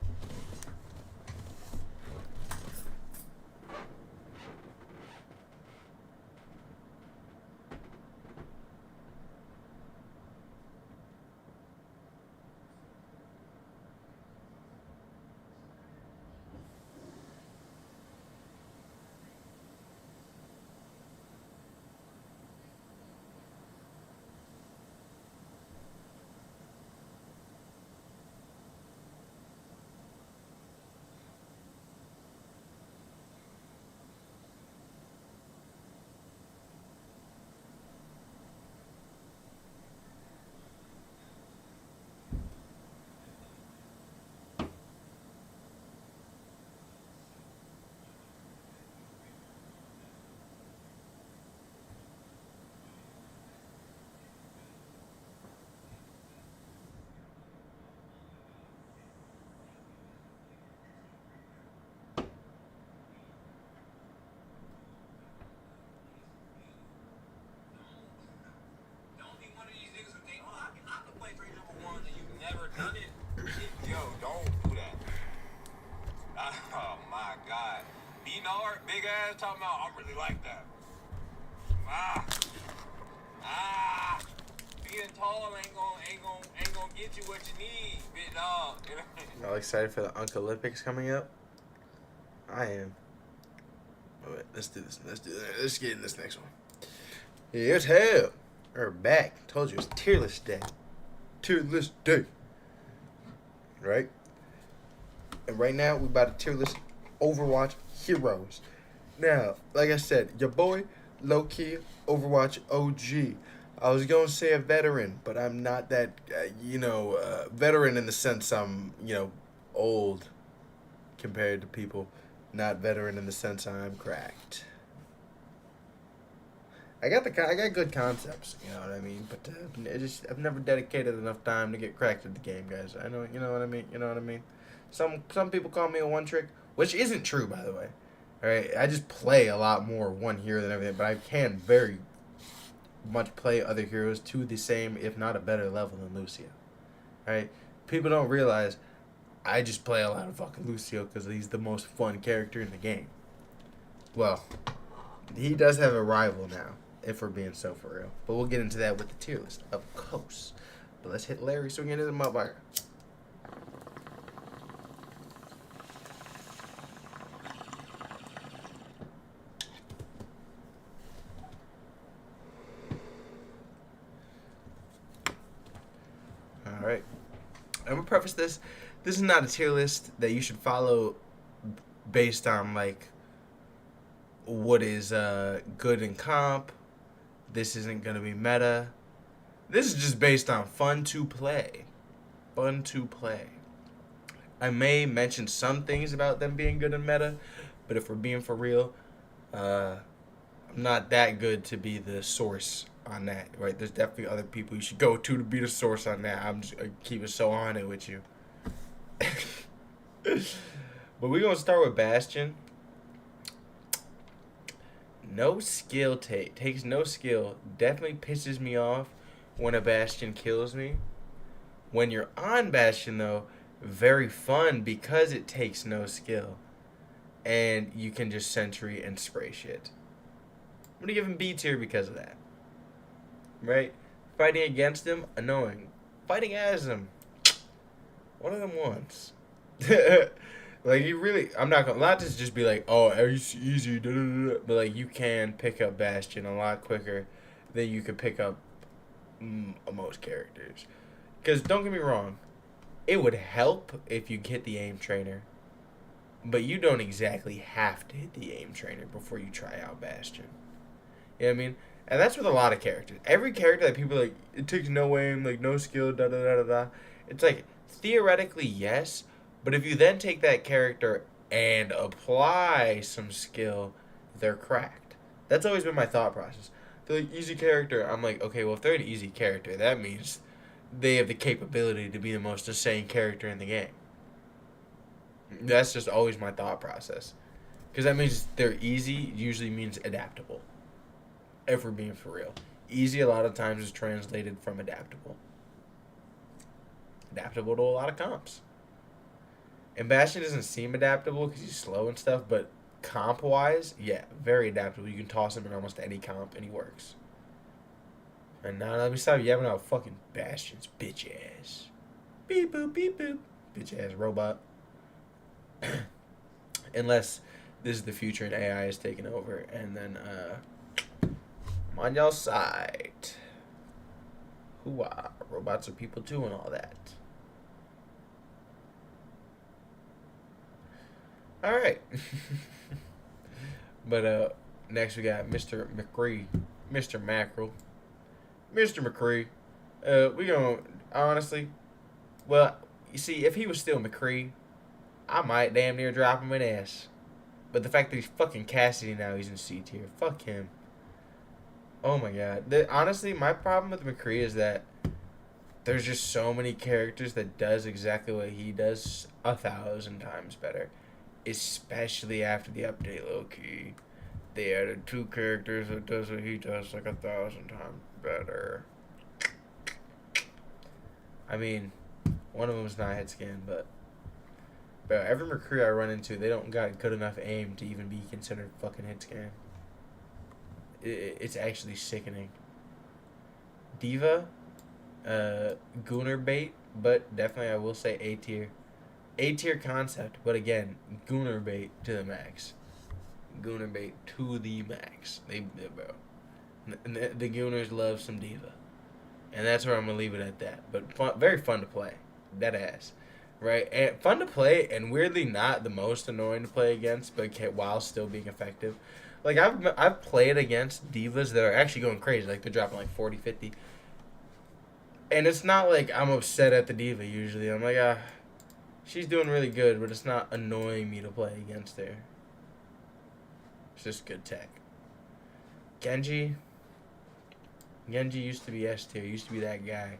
Oh my God. Beating hard, big ass, talking about I really like that. Ah, ah. Being tall ain't gonna get you what you need, big dog. Y'all excited for the Uncle Olympics coming up? I am. All right, let's do this. Let's get in this next one. Here's hell. We're back. Told you it's tier list day. Tier list day. Right? And right now, we're about to tier list Overwatch heroes. Now, like I said, your boy, low-key, Overwatch OG. I was going to say a veteran, but I'm not that, veteran in the sense I'm, old compared to people. Not veteran in the sense I'm cracked. I got good concepts, you know what I mean. But I've never dedicated enough time to get cracked at the game, guys. I know, you know what I mean. You know what I mean. Some people call me a one trick, which isn't true, by the way. All right, I just play a lot more one hero than everything, but I can very much play other heroes to the same, if not a better level than Lucio. All right, people don't realize I just play a lot of fucking Lucio because he's the most fun character in the game. Well, he does have a rival now, if we're being so for real. But we'll get into that with the tier list, of course. But let's hit Larry so we can get into the motherfucker. Alright. I'm going to preface this. This is not a tier list that you should follow based on, like, what is good in comp. This isn't going to be meta. This is just based on fun to play. Fun to play. I may mention some things about them being good in meta, but if we're being for real, I'm not that good to be the source on that, right? There's definitely other people you should go to be the source on that. I'm just keeping so on it with you. But we're going to start with Bastion. No skill takes no skill. Definitely pisses me off when a Bastion kills me. When you're on Bastion, though, very fun because it takes no skill. And you can just sentry and spray shit. I'm going to give him B tier because of that. Right? Fighting against him, annoying. Fighting as him, one of them ones. Like, you really, I'm not gonna, not just be like, oh, it's easy, da, da, da, but like, you can pick up Bastion a lot quicker than you could pick up most characters. Because, don't get me wrong, it would help if you hit the aim trainer, but you don't exactly have to hit the aim trainer before you try out Bastion. You know what I mean? And that's with a lot of characters. Every character that people like, it takes no aim, like, no skill, da da da da da. It's like, theoretically, yes, but if you then take that character and apply some skill, they're cracked. That's always been my thought process. They're like, easy character. I'm like, okay, well, if they're an easy character, that means they have the capability to be the most insane character in the game. That's just always my thought process. Because that means they're easy usually means adaptable. If we're being for real. Easy a lot of times is translated from adaptable. Adaptable to a lot of comps. And Bastion doesn't seem adaptable because he's slow and stuff, but comp-wise, yeah, very adaptable. You can toss him in almost any comp and he works. And now let me stop yapping about fucking Bastion's bitch ass. Beep boop, beep boop. Bitch ass robot. Unless this is the future and AI is taking over, and then, I'm on y'all side. Hoo-ah. Robots are people too and all that. Alright. But next we got Mr. McCree. Mr. Mackerel. Mr. McCree. We gonna honestly, well, you see, if he was still McCree, I might damn near drop him an S. But the fact that he's fucking Cassidy now, he's in C tier. Fuck him. Oh my god. Honestly, my problem with McCree is that there's just so many characters that does exactly what he does 1,000 times better. Especially after the update, low-key. They added 2 characters that does what he does like 1,000 times better. I mean, one of them is not head scan, but Bro, every recruit I run into, they don't got good enough aim to even be considered fucking hit scan. It's actually sickening. Diva, Gooner bait, but definitely I will say A tier. A tier concept, but again, Gooner bait to the max. Gooner bait to the max. Bro. The Gooners love some Diva. And that's where I'm going to leave it at that. But very fun to play. That ass. Right? And fun to play, and weirdly not the most annoying to play against, but while still being effective. Like, I've played against divas that are actually going crazy. Like, they're dropping like 40, 50. And it's not like I'm upset at the diva usually. I'm like, she's doing really good, but it's not annoying me to play against her. It's just good tech. Genji used to be S tier. Used to be that guy.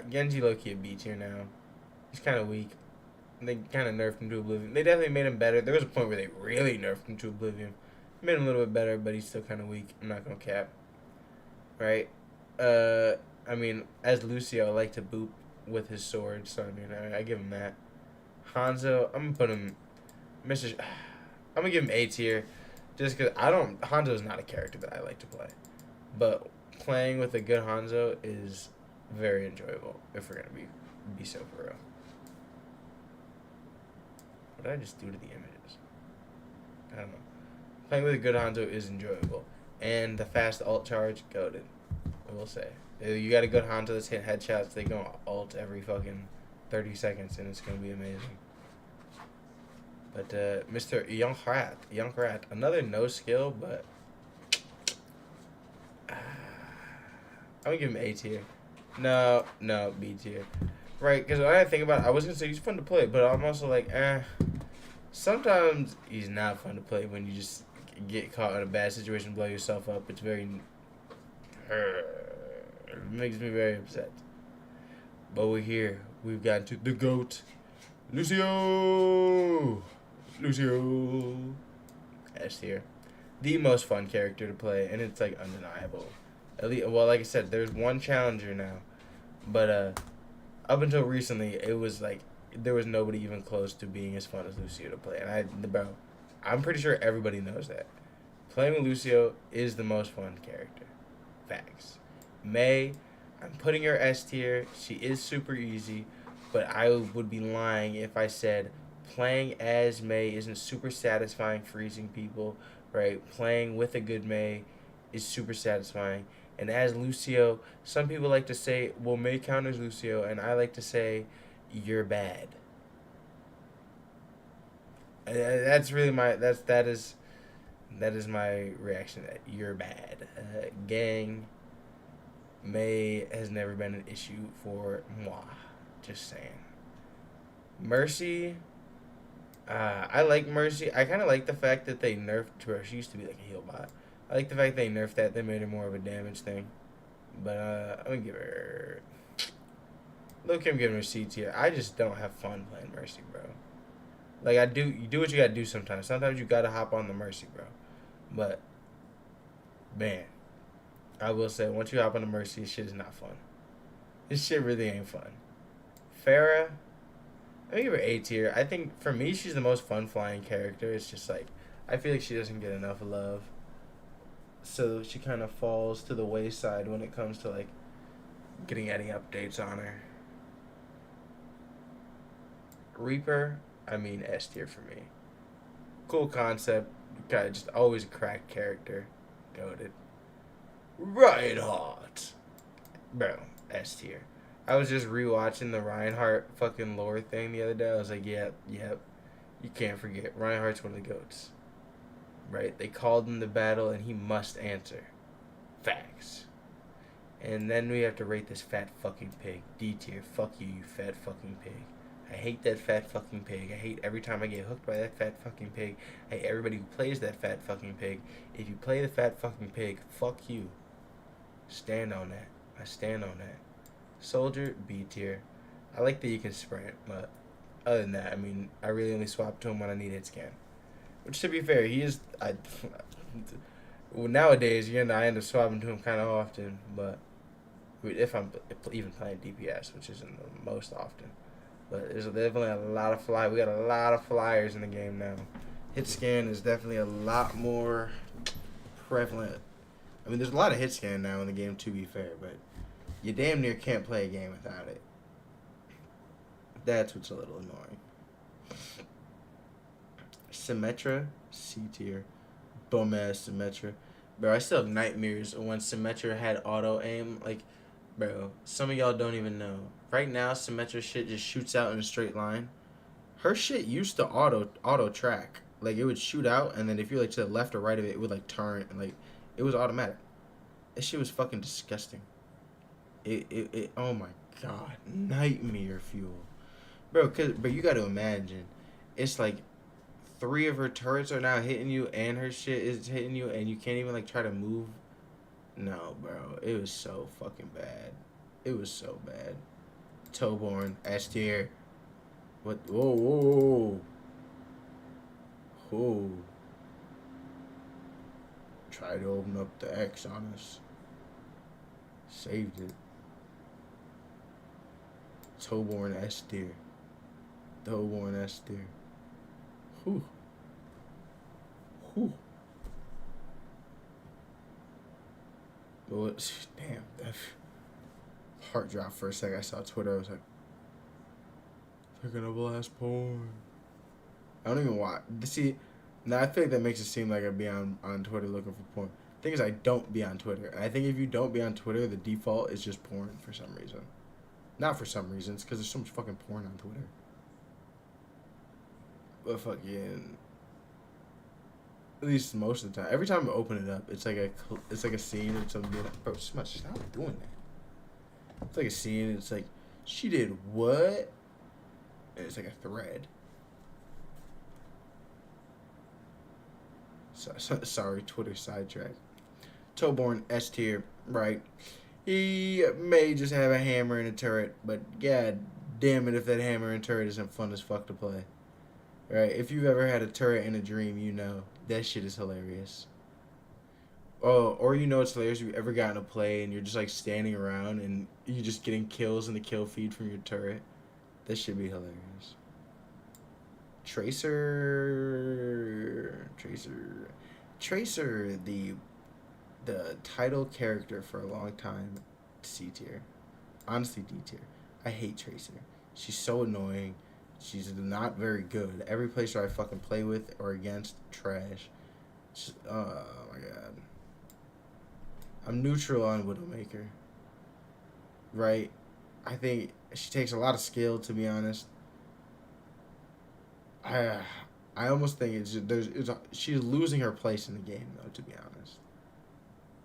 Genji low-key a B tier now. He's kind of weak. They kind of nerfed him to Oblivion. They definitely made him better. There was a point where they really nerfed him to Oblivion. Made him a little bit better, but he's still kind of weak. I'm not going to cap. Right? I mean, as Lucio, I like to boop with his sword, so I mean, I give him that. Hanzo, I'm going to put him... I'm going to give him A tier, just because Hanzo's not a character that I like to play. But playing with a good Hanzo is very enjoyable, if we're going to be so for real. What did I just do to the images? I don't know. Playing with a good Hanzo is enjoyable. And the fast ult charge, goated. I will say. You got a good Hanzo that's hit headshots, they go ult every fucking 30 seconds, and it's going to be amazing. But Mr. Junkrat, another no skill, but I'm going to give him A tier. No, B tier. Right, because when I think about it, I was going to say he's fun to play, but I'm also like, sometimes he's not fun to play when you just get caught in a bad situation, blow yourself up. It's very... it makes me very upset. But we're here. We've gotten to the GOAT. Lucio! S tier. The most fun character to play, and it's, like, undeniable. At least, well, like I said, there's one challenger now. But, up until recently, it was, like, there was nobody even close to being as fun as Lucio to play. And I'm pretty sure everybody knows that. Playing with Lucio is the most fun character. Facts. Mei, I'm putting her S tier. She is super easy, but I would be lying if I said playing as Mei isn't super satisfying freezing people, right? Playing with a good Mei is super satisfying. And as Lucio, some people like to say, well, Mei counters Lucio, and I like to say, you're bad. That's really that is my reaction to that. You're bad. Gang, Mei has never been an issue for moi. Just saying. Mercy, I like Mercy. I kind of like the fact that they nerfed her. She used to be like a heal bot. I like the fact they nerfed that. They made it more of a damage thing. But I'm going to give her... Look, I'm giving her C tier. I just don't have fun playing Mercy, bro. Like, you do what you got to do sometimes. Sometimes you got to hop on the Mercy, bro. But, man, I will say, once you hop on the Mercy, this shit is not fun. This shit really ain't fun. Pharah, I give her A tier. I think, for me, she's the most fun flying character. It's just, like, I feel like she doesn't get enough love. So she kind of falls to the wayside when it comes to, like, getting any updates on her. Reaper, I mean S tier for me. Cool concept. Kind of just always a cracked character. Goated. Reinhardt. Bro, S tier. I was just rewatching the Reinhardt fucking lore thing the other day. I was like, yep. You can't forget. Reinhardt's one of the GOATs. Right? They called him to battle, and he must answer. Facts. And then we have to rate this fat fucking pig. D tier. Fuck you, you fat fucking pig. I hate that fat fucking pig. I hate every time I get hooked by that fat fucking pig. I hate everybody who plays that fat fucking pig. If you play the fat fucking pig, fuck you. Stand on that. I stand on that. Soldier, B tier. I like that you can sprint, but other than that, I mean, I really only swap to him when I need hit scan. Which, to be fair, he is... well, nowadays, I end up swapping to him kind of often, but if I'm even playing DPS, which isn't the most often. But there's definitely a lot of fly. We got a lot of flyers in the game now. Hit scan is definitely a lot more prevalent. I mean, there's a lot of hit scan now in the game, to be fair, but you damn near can't play a game without it. That's what's a little annoying. Symmetra, C tier. Bum ass Symmetra. Bro, I still have nightmares of when Symmetra had auto aim. Like, bro, some of y'all don't even know. Right now, Symmetra shit just shoots out in a straight line. Her shit used to auto track. Like, it would shoot out, and then if you're like to the left or right of it, it would like turn, and like it was automatic. That shit was fucking disgusting. It oh my god, nightmare fuel, but you got to imagine, it's like 3 of her turrets are now hitting you, and her shit is hitting you, and you can't even like try to move. No, bro, it was so fucking bad. It was so bad. Toeborn, S tier. What? Whoa, whoa, whoa, whoa. Try to open up the X on us. Saved it. Toeborn S tier. Toeborn S tier. Whew. Whew. Well, damn, that heart dropped for a second. I saw Twitter. I was like, they're gonna blast porn. I don't even watch. See, now I feel like that makes it seem like I be on Twitter looking for porn. Thing is, I don't be on Twitter. And I think if you don't be on Twitter, the default is just porn for some reason. Not for some reasons, because there's so much fucking porn on Twitter. But fucking, at least most of the time, every time I open it up, it's like a scene or something. Bro, stop doing that. It's like a scene. It's like, she did what? And it's like a thread. Sorry, Twitter sidetrack. Toeborn S tier, right? He may just have a hammer and a turret, but god damn it if that hammer and turret isn't fun as fuck to play. Right? If you've ever had a turret in a dream, you know that shit is hilarious. Oh, or you know it's hilarious if you've ever gotten a play and you're just like standing around and you're just getting kills in the kill feed from your turret. That should be hilarious. Tracer, the title character for a long time, C tier. Honestly, D tier. I hate Tracer. She's so annoying. She's not very good. Every placer I fucking play with or against, trash. Oh my god. I'm neutral on Widowmaker. Right? I think she takes a lot of skill, to be honest. I almost think she's losing her place in the game, though, to be honest.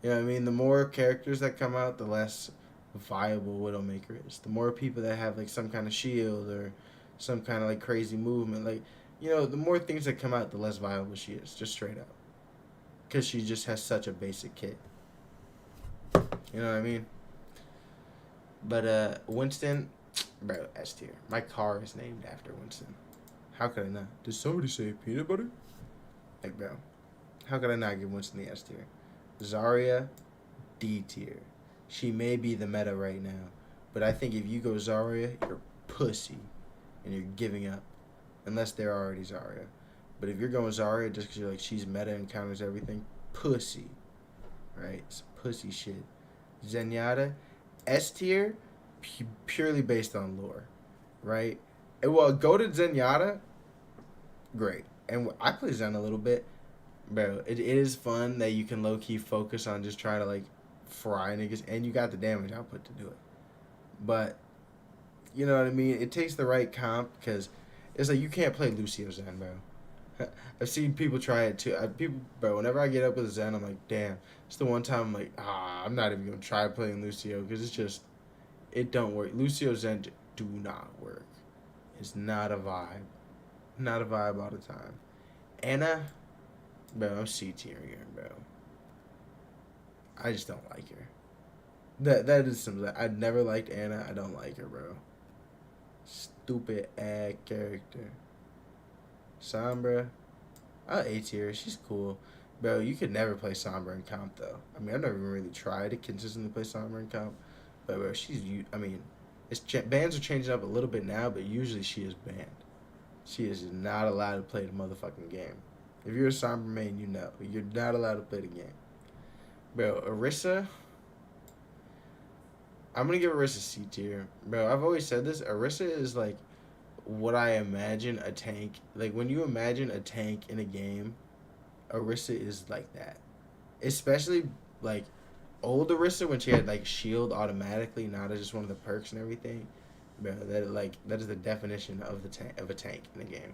You know what I mean? The more characters that come out, the less viable Widowmaker is. The more people that have like some kind of shield or some kind of like crazy movement, like, you know, the more things that come out, the less viable she is, just straight up. Because she just has such a basic kit. You know what I mean? But Winston, bro, S tier. My car is named after Winston. How could I not? Did somebody say peanut butter? Like, bro, how could I not give Winston the S tier? Zarya, D tier. She may be the meta right now, but I think if you go Zarya, you're pussy, and you're giving up, unless they're already Zarya. But if you're going Zarya just because you're like, she's meta and counters everything, pussy, right? It's pussy shit. Zenyatta, S tier, purely based on lore, right? And well, go to Zenyatta, great. And I play Zen a little bit, bro. It is fun that you can low key focus on just trying to like fry niggas, and you got the damage output to do it. But you know what I mean? It takes the right comp because it's like you can't play Lucio Zen, bro. I've seen people try it too. Bro, whenever I get up with Zen, I'm like, damn. It's the one time I'm like, I'm not even gonna try playing Lucio because it's just, it don't work. Lucio Zen do not work. It's not a vibe. Not a vibe all the time. Anna, bro, I'm C tiering her, bro. I just don't like her. That is something. I never liked Anna. I don't like her, bro. Stupid ass character. Sombra, I'll A tier. She's cool. Bro, you could never play Sombra in comp, though. I mean, I've never even really tried to consistently play Sombra in comp. But, bro, it's Bans are changing up a little bit now, but usually she is banned. She is not allowed to play the motherfucking game. If you're a Sombra main, you know. You're not allowed to play the game. Bro, Orisa, I'm going to give Orisa C tier. Bro, I've always said this. Orisa is like what I imagine a tank. Like, when you imagine a tank in a game, Orisa is like that. Especially, like, old Orisa when she had, like, shield automatically, not as just one of the perks and everything. Bro, that is the definition of a tank in a game.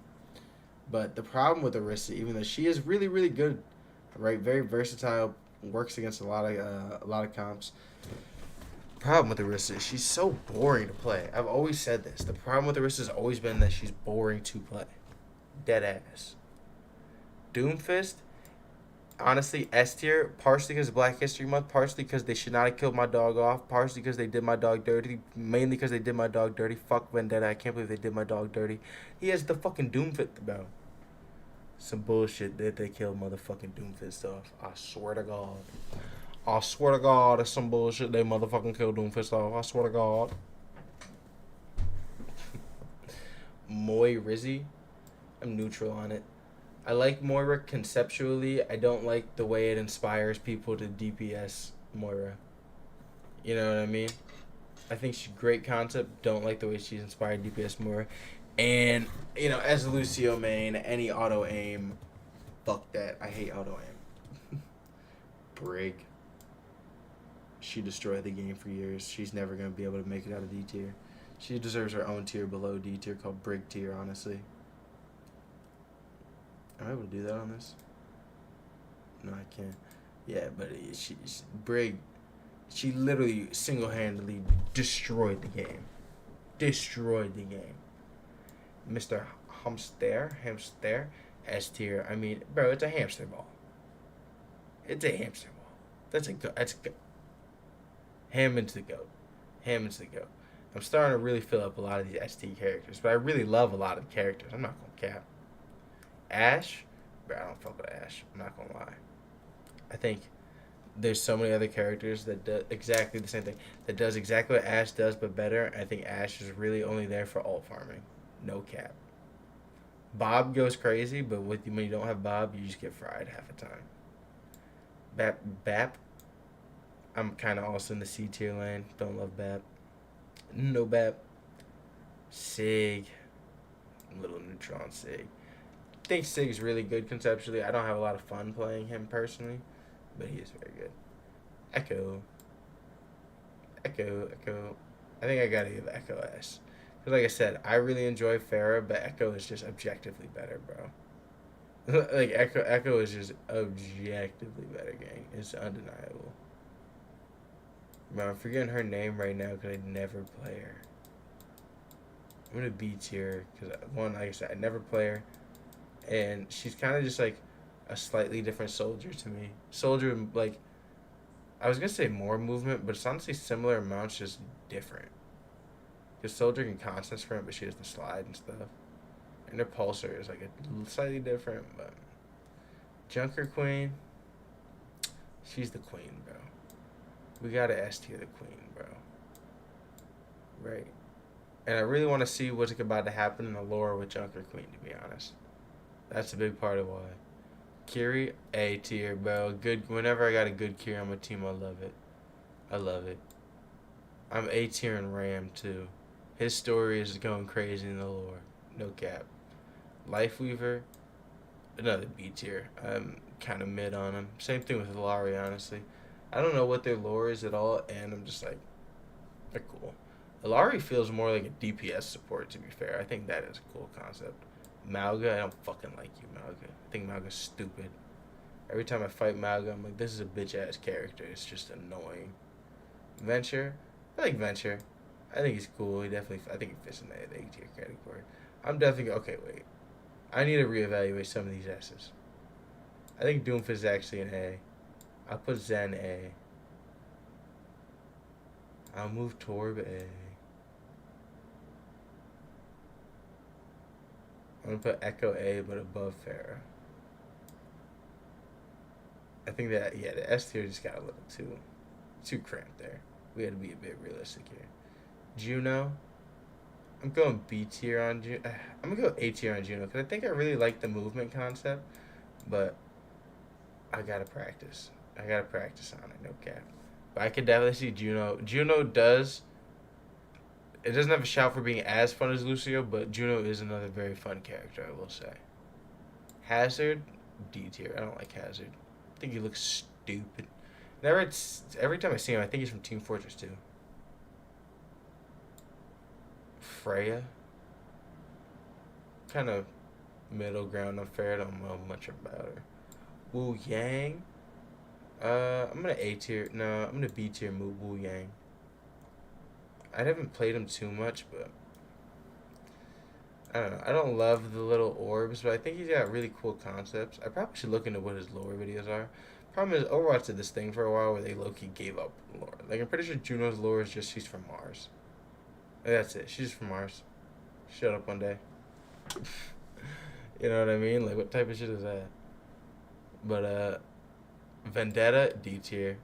But the problem with Orisa, even though she is really, really good, right, very versatile, works against a lot of comps. Problem with Orisa is she's so boring to play. I've always said this. The problem with Orisa has always been that she's boring to play. Dead ass. Doomfist, honestly, S tier, partially because of Black History Month, partially because they should not have killed my dog off, partially because they did my dog dirty, mainly because they did my dog dirty. Fuck Vendetta, I can't believe they did my dog dirty. He has the fucking Doomfist, bro. Some bullshit that they killed motherfucking Doomfist off. I swear to God. I swear to God, it's some bullshit they motherfucking killed Doomfist off. I swear to God. Moy Rizzy, I'm neutral on it. I like Moira conceptually. I don't like the way it inspires people to DPS Moira. You know what I mean? I think she's great concept. Don't like the way she's inspired DPS Moira. And, you know, as a Lucio main, any auto aim, fuck that. I hate auto aim. Brig. She destroyed the game for years. She's never going to be able to make it out of D tier. She deserves her own tier below D tier called Brig tier, honestly. Am I able to do that on this? No, I can't. Yeah, but Brig, she literally single-handedly destroyed the game. Destroyed the game. Mr. Hamster, S tier. I mean, bro, it's a hamster ball. It's a hamster ball. That's a go. Hammond's the goat. Hammond's the goat. I'm starting to really fill up a lot of these ST characters, but I really love a lot of the characters. I'm not gonna cap. Ash, bro, I don't fuck with Ash. I'm not gonna lie. I think there's so many other characters that do exactly the same thing. That does exactly what Ash does, but better. I think Ash is really only there for ult farming. No cap. Bob goes crazy, but when you don't have Bob, you just get fried half the time. Bap. I'm kind of also in the C tier lane. Don't love Bap. No Bap. Sig. Little neutral on Sig. I think Sig's really good conceptually. I don't have a lot of fun playing him personally, but he is very good. Echo. I think I gotta give Echo S. Because like I said, I really enjoy Pharah, but Echo is just objectively better, bro. Like, Echo is just objectively better, gang. It's undeniable. Bro, I'm forgetting her name right now because I never play her. I'm going to B tier because, one, like I said, I never play her. And she's kind of just like a slightly different Soldier to me. Soldier, like, I was going to say more movement, but it's honestly similar amounts, just different. Because Soldier can constant sprint, but she doesn't slide and stuff. And her pulsar is like a slightly different, but Junker Queen, she's the queen, bro. We gotta S tier the queen, bro. Right. And I really want to see what's about to happen in the lore with Junker Queen, to be honest. That's a big part of why. Kiri, A tier, bro. Good. Whenever I got a good Kiri on my team, I love it. I love it. I'm A tier in Ram, too. His story is going crazy in the lore. No cap. Lifeweaver, another B tier. I'm kind of mid on him. Same thing with Illari, honestly. I don't know what their lore is at all, and I'm just like, they're cool. Illari feels more like a DPS support, to be fair. I think that is a cool concept. Mauga, I don't fucking like you, Mauga. I think Mauga's stupid. Every time I fight Mauga, I'm like, this is a bitch-ass character. It's just annoying. Venture, I like Venture. I think he's cool. I think he fits in the A tier category. I'm definitely, okay, wait. I need to reevaluate some of these S's. I think Doomfist is actually an A. I'll put Zen A. I'll move Torb A. I'm going to put Echo A, but above Pharah. I think that, the S tier just got a little too cramped there. We had to be a bit realistic here. Juno. I'm going B tier on Juno. I'm gonna go A tier on Juno because I think I really like the movement concept, but I gotta practice. I gotta practice on it. No cap. But I could definitely see Juno. Juno does. It doesn't have a shout for being as fun as Lucio, but Juno is another very fun character. I will say. Hazard, D tier. I don't like Hazard. I think he looks stupid. Every time I see him, I think he's from Team Fortress 2. Freya. Kind of middle ground unfair. I don't know much about her. Wu Yang. I'm gonna A tier. No, I'm gonna B tier. Wu Yang. I haven't played him too much, but I don't know. I don't love the little orbs, but I think he's got really cool concepts. I probably should look into what his lore videos are. Problem is, Overwatch did this thing for a while where they low-key gave up lore. Like, I'm pretty sure Juno's lore is just she's from Mars. And that's it. She's from Mars. Shut up one day. You know what I mean? Like, what type of shit is that? But, Vendetta, D tier.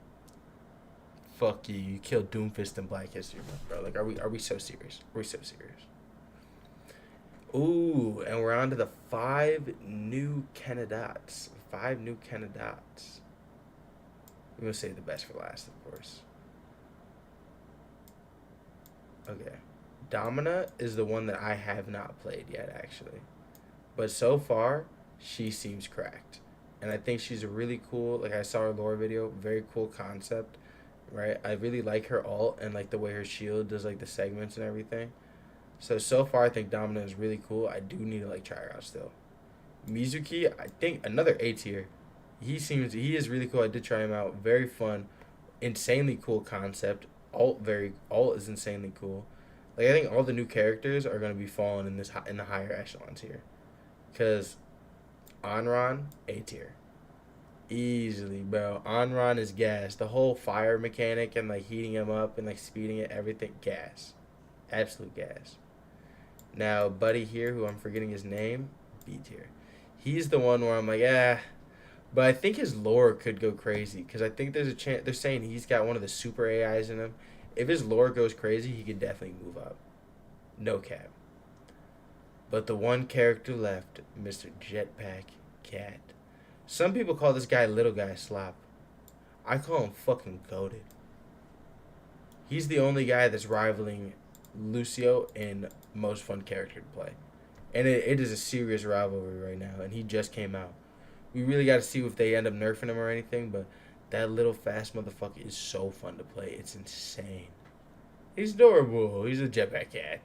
Fuck you. You killed Doomfist in Black History Month, bro. Like, are we so serious? Are we so serious? Ooh, and we're on to the 5 new candidates. 5 new candidates. We're going to save the best for last, of course. Okay. Domina is the one that I have not played yet, actually. But so far, she seems cracked. And I think she's a really cool, like I saw her lore video, very cool concept, right? I really like her ult and like the way her shield does like the segments and everything. So far I think Domina is really cool. I do need to like try her out still. Mizuki, I think another A tier. He is really cool. I did try him out. Very fun. Insanely cool concept. Alt is insanely cool. Like I think all the new characters are gonna be falling in the higher echelons here. Cause Anran, A tier. Easily, bro. Anran is gas. The whole fire mechanic and like heating him up and like speeding it, everything gas. Absolute gas. Now, Buddy here, who I'm forgetting his name, B tier. He's the one where I'm like, but I think his lore could go crazy because I think there's a chance. They're saying he's got one of the super AIs in him. If his lore goes crazy, he could definitely move up. No cap. But the one character left, Mr. Jetpack Cat. Some people call this guy Little Guy Slop. I call him fucking goated. He's the only guy that's rivaling Lucio in most fun character to play. And it is a serious rivalry right now, and he just came out. We really got to see if they end up nerfing him or anything, but that little fast motherfucker is so fun to play. It's insane. He's adorable. He's a Jetpack Cat.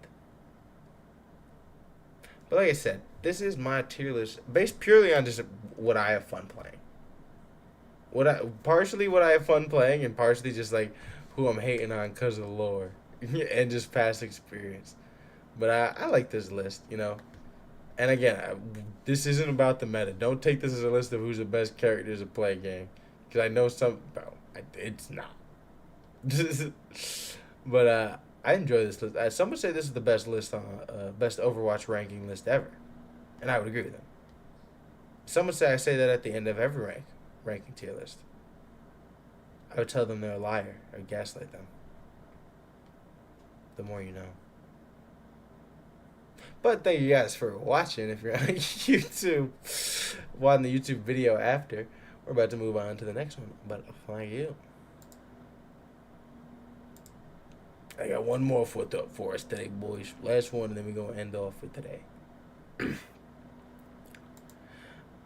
But like I said, this is my tier list based purely on just what I have fun playing. Partially what I have fun playing, and partially just like who I'm hating on because of the lore and just past experience. But I like this list, you know. And again, this isn't about the meta. Don't take this as a list of who's the best characters to play a game, because I know some, bro. It's not. But I enjoy this list. Some would say this is the best list on best Overwatch ranking list ever, and I would agree with them. Some would say I say that at the end of every ranking tier list. I would tell them they're a liar or gaslight them. The more you know. But thank you guys for watching. If you're on YouTube, watching the YouTube video after, we're about to move on to the next one. But thank you. I got one more for us today, boys. Last one, and then we're going to end off for today.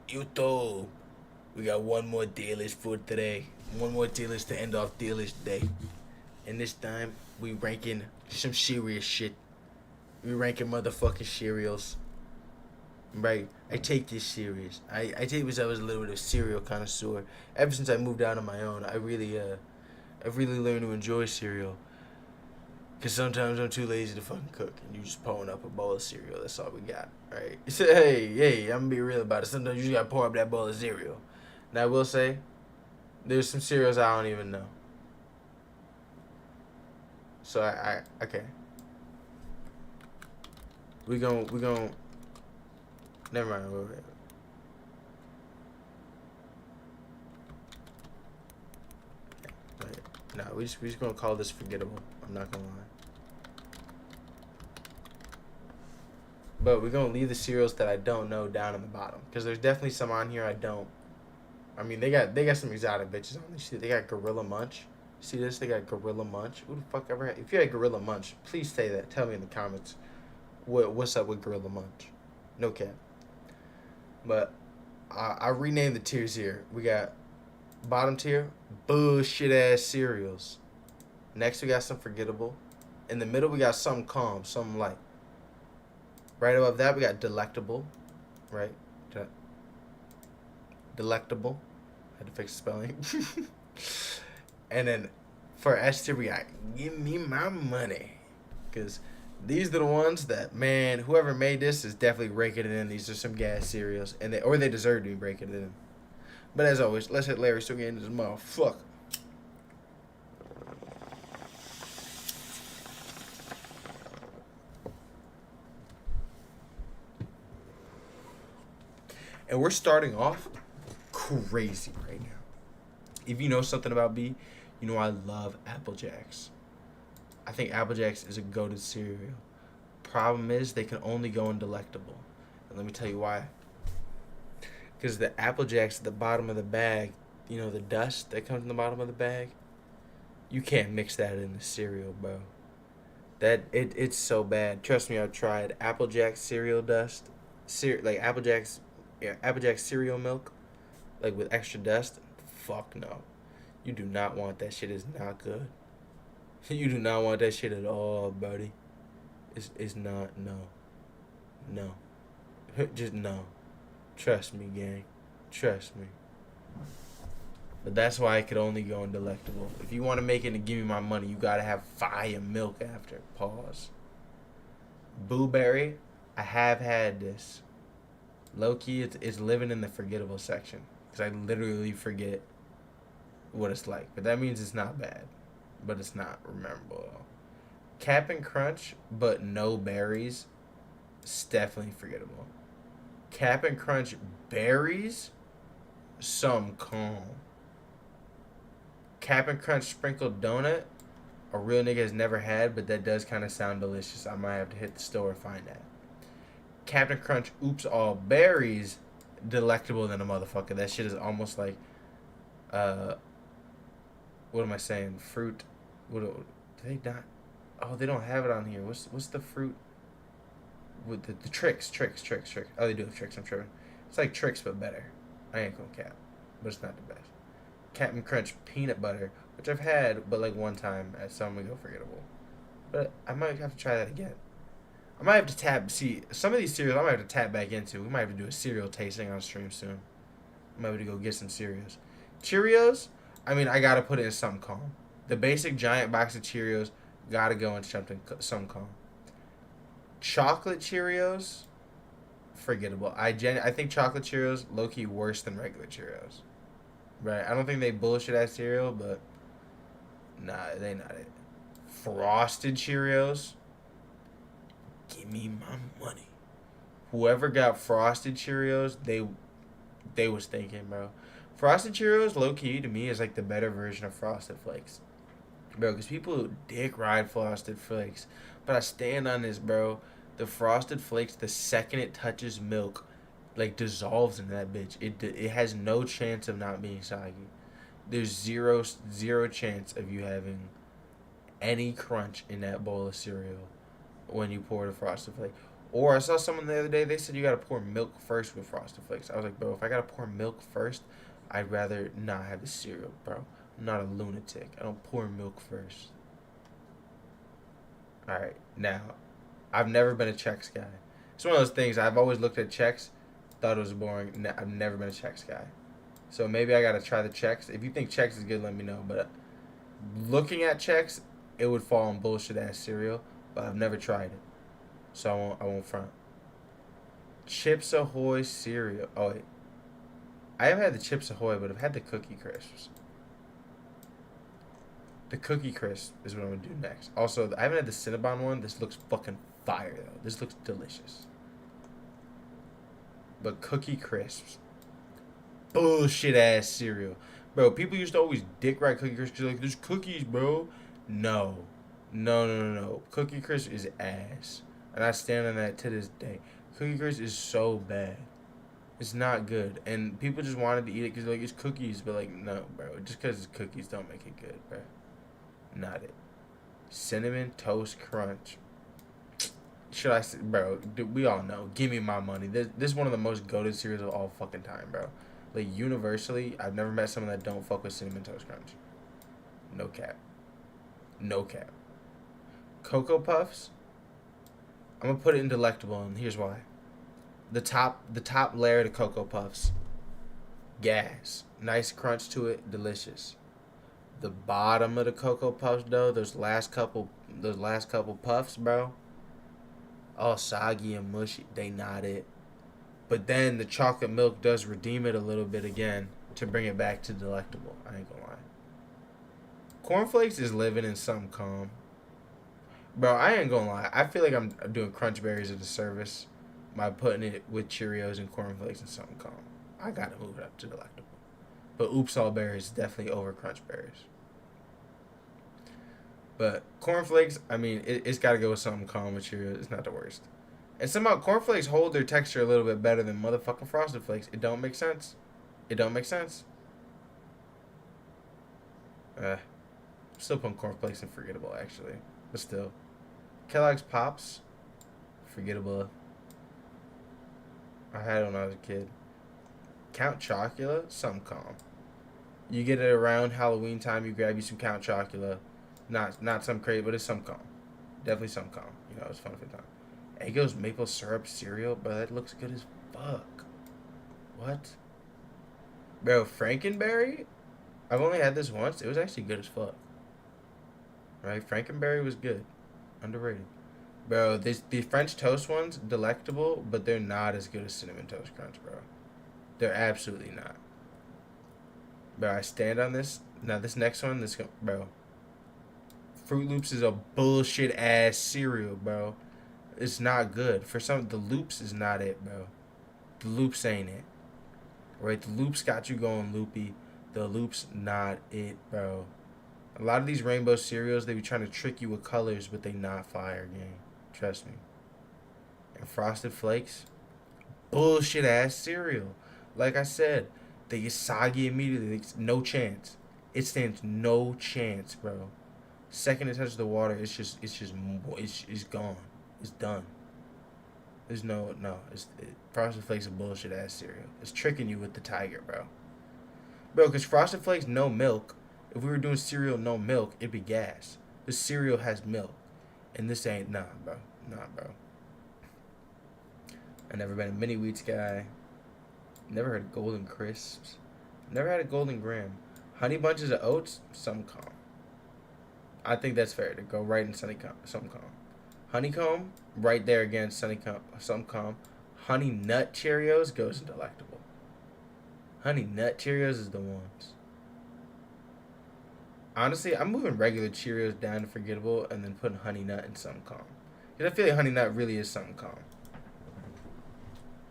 YouTube, we got one more tier list for today. One more tier list to end off tier list day. And this time, we ranking some serious shit. We ranking motherfucking cereals. Right? I take this serious. I take myself as a little bit of a cereal connoisseur. Ever since I moved out on my own, I've really learned to enjoy cereal. Because sometimes I'm too lazy to fucking cook, and you just pouring up a bowl of cereal. That's all we got, right? So, hey, I'm going to be real about it. Sometimes you just got to pour up that bowl of cereal. Now, I will say, there's some cereals I don't even know. So, okay. We gon' never mind. Wait. No, we just gonna call this forgettable. I'm not gonna lie. But we're going to leave the cereals that I don't know down in the bottom. Because there's definitely some on here I don't. I mean, they got some exotic bitches on this shit. They got Gorilla Munch. See this? They got Gorilla Munch. Who the fuck ever had... If you had Gorilla Munch, please say that. Tell me in the comments what's up with Gorilla Munch. No cap. But I renamed the tiers here. We got bottom tier, bullshit ass cereals. Next we got some forgettable. In the middle we got something calm, something light. Right above that we got delectable. Right? Delectable. I had to fix the spelling. And then for S tier we got give me my money. Because these are the ones that, man, whoever made this is definitely raking it in. These are some gas cereals. Or they deserve to be breaking it in. But as always, let's hit Larry so we get into this motherfucker. And we're starting off crazy right now. If you know something about me, you know I love Apple Jacks. I think Apple Jacks is a go-to cereal. Problem is, they can only go in delectable. And let me tell you why. Because the Apple Jacks at the bottom of the bag, you know, the dust that comes in the bottom of the bag, you can't mix that in the cereal, bro. It's so bad. Trust me, I've tried Apple Jacks cereal dust, like Apple Jacks cereal milk, like with extra dust. Fuck no. You do not want that shit. It's not good. You do not want that shit at all, buddy. It's not, no. Just no. Trust me, gang. Trust me. But that's why I could only go in delectable. If you want to make it and give me my money, you gotta have fire milk after. Pause. Blueberry, I have had this. Low-key, it's living in the forgettable section. Because I literally forget what it's like. But that means it's not bad. But it's not memorable at all. Cap'n Crunch, but no berries, it's definitely forgettable. Cap'n Crunch berries, some calm. Cap'n Crunch sprinkled donut, a real nigga has never had, but that does kind of sound delicious. I might have to hit the store and find that. Cap'n Crunch oops all berries, delectable than a motherfucker. That shit is almost like, what am I saying? Fruit. What do they not? Oh, they don't have it on here. What's the fruit? With the tricks. Oh, they do have tricks. I'm tripping. It's like tricks but better. I ain't gonna cap, but it's not the best. Cap'n Crunch peanut butter, which I've had, but like one time at some we go forgettable. But I might have to try that again. I might have to see some of these cereals. I might have to tap back into. We might have to do a cereal tasting on stream soon. I might have to go get some Cheerios. Cheerios. I mean, I gotta put it in some calm. The basic giant box of Cheerios gotta go in some calm. Chocolate Cheerios, forgettable. I think chocolate Cheerios low key worse than regular Cheerios. Right? I don't think they bullshit at cereal, but nah, they not it. Frosted Cheerios, give me my money. Whoever got Frosted Cheerios, they was thinking, bro. Frosted Cheerios, low key to me, is like the better version of Frosted Flakes, bro. Because people dick ride Frosted Flakes, but I stand on this, bro. The Frosted Flakes, the second it touches milk, like dissolves in that bitch. It has no chance of not being soggy. There's zero chance of you having any crunch in that bowl of cereal when you pour the Frosted Flake. Or I saw someone the other day, they said you gotta pour milk first with Frosted Flakes. I was like, bro, if I gotta pour milk first, I'd rather not have the cereal, bro. I'm not a lunatic. I don't pour milk first. Alright, now, I've never been a Chex guy. It's one of those things, I've always looked at Chex, thought it was boring. I've never been a Chex guy. So maybe I gotta try the Chex. If you think Chex is good, let me know. But looking at Chex, it would fall on bullshit ass cereal. But I've never tried it, so I won't front. Chips Ahoy cereal. Oh wait, I haven't had the Chips Ahoy, but I've had the Cookie Crisps. The Cookie Crisp is what I'm gonna do next. Also, I haven't had the Cinnabon one. This looks fucking fire though. This looks delicious. But Cookie Crisps, bullshit ass cereal, bro. People used to always dick ride Cookie Crisps like there's cookies, bro. No. Cookie Crisp is ass, and I stand on that to this day. Cookie Crisp is so bad. It's not good, and people just wanted to eat it because like it's cookies, but like no, bro. Just because it's cookies don't make it good, bro. Not it. Cinnamon Toast Crunch. Should I say, bro? We all know. Give me my money. This is one of the most goated cereals of all fucking time, bro. Like universally, I've never met someone that don't fuck with Cinnamon Toast Crunch. No cap. No cap. Cocoa Puffs. I'm gonna put it in delectable, and here's why. The top layer of the Cocoa Puffs. Gas. Nice crunch to it. Delicious. The bottom of the Cocoa Puffs though, those last couple puffs, bro. All soggy and mushy. They not it. But then the chocolate milk does redeem it a little bit again to bring it back to delectable. I ain't gonna lie. Cornflakes is living in some calm. Bro, I ain't gonna lie. I feel like I'm doing Crunch Berries a disservice by putting it with Cheerios and cornflakes and something calm. I gotta move it up to delectable. But Oops All Berries is definitely over Crunch Berries. But cornflakes, I mean, it's got to go with something calm with Cheerios. It's not the worst. And somehow cornflakes hold their texture a little bit better than motherfucking Frosted Flakes. It don't make sense. It don't make sense. Still putting cornflakes in forgettable, actually. But still. Kellogg's Pops. Forgettable. I had it when I was a kid. Count Chocula. Something calm. You get it around Halloween time, you grab you some Count Chocula. Not some crazy, but it's some calm. Definitely some calm. You know, it's fun for the time. Eggo's maple syrup cereal, bro, that looks good as fuck. What? Bro, Frankenberry? I've only had this once. It was actually good as fuck. Right? Frankenberry was good. Underrated. Bro, the French toast ones, delectable, but they're not as good as Cinnamon Toast Crunch, bro. They're absolutely not. Bro, I stand on this. Now, this next one, bro. Fruit Loops is a bullshit ass cereal, bro. It's not good. The Loops is not it, bro. The Loops ain't it. Right? The Loops got you going loopy. The Loops not it, bro. A lot of these rainbow cereals, they be trying to trick you with colors, but they not fire, gang. Trust me. And Frosted Flakes, bullshit ass cereal. Like I said, they get soggy immediately. No chance. It stands no chance, bro. Second it touches the water, it's gone. It's done. There's Frosted Flakes is a bullshit ass cereal. It's tricking you with the tiger, bro. Bro, because Frosted Flakes no milk. If we were doing cereal no milk, it'd be gas. The cereal has milk, and this ain't bro. Nah, bro. I never been a mini wheats guy. Never heard of Golden Crisps. Never had a Golden Graham. Honey Bunches of Oats, some calm. I think that's fair to go right in something calm. Honeycomb, right there again, some calm. Honey Nut Cheerios goes in delectable. Honey Nut Cheerios is the ones. Honestly, I'm moving regular Cheerios down to forgettable and then putting Honey Nut in something calm. Because I feel like Honey Nut really is something calm.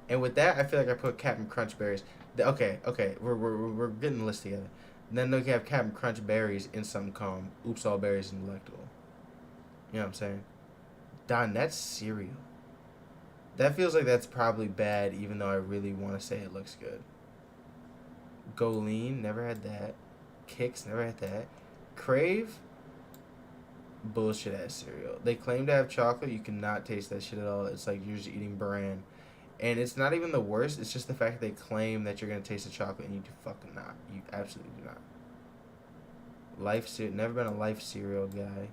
And with that, I feel like I put Captain Crunch Berries. Okay, we're getting the list together. And then they have Captain Crunch Berries in something calm. Oops All Berries in delectable. You know what I'm saying? Don, that's cereal. That feels like that's probably bad, even though I really want to say it looks good. Go Lean, never had that. Kix, never had that. Crave, bullshit ass cereal. They claim to have chocolate. You cannot taste that shit at all. It's like you're just eating bran. And it's not even the worst. It's just the fact that they claim that you're going to taste the chocolate and you do fucking not. You absolutely do not. Never been a Life cereal guy.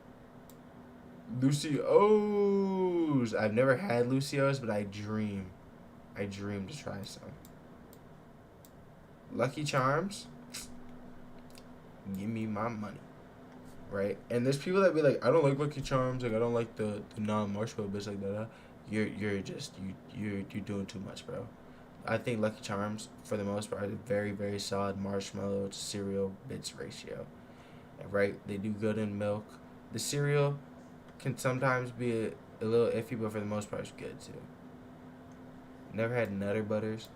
Lucy-O's. I've never had Lucy-O's, but I dream to try some. Lucky Charms. Give me my money. Right? And there's people that be like, I don't like Lucky Charms. Like, I don't like the non-marshmallow bits like that. You're doing too much, bro. I think Lucky Charms, for the most part, is a very, very solid marshmallow to cereal bits ratio. Right? They do good in milk. The cereal can sometimes be a little iffy, but for the most part, it's good too. Never had Nutter Butters.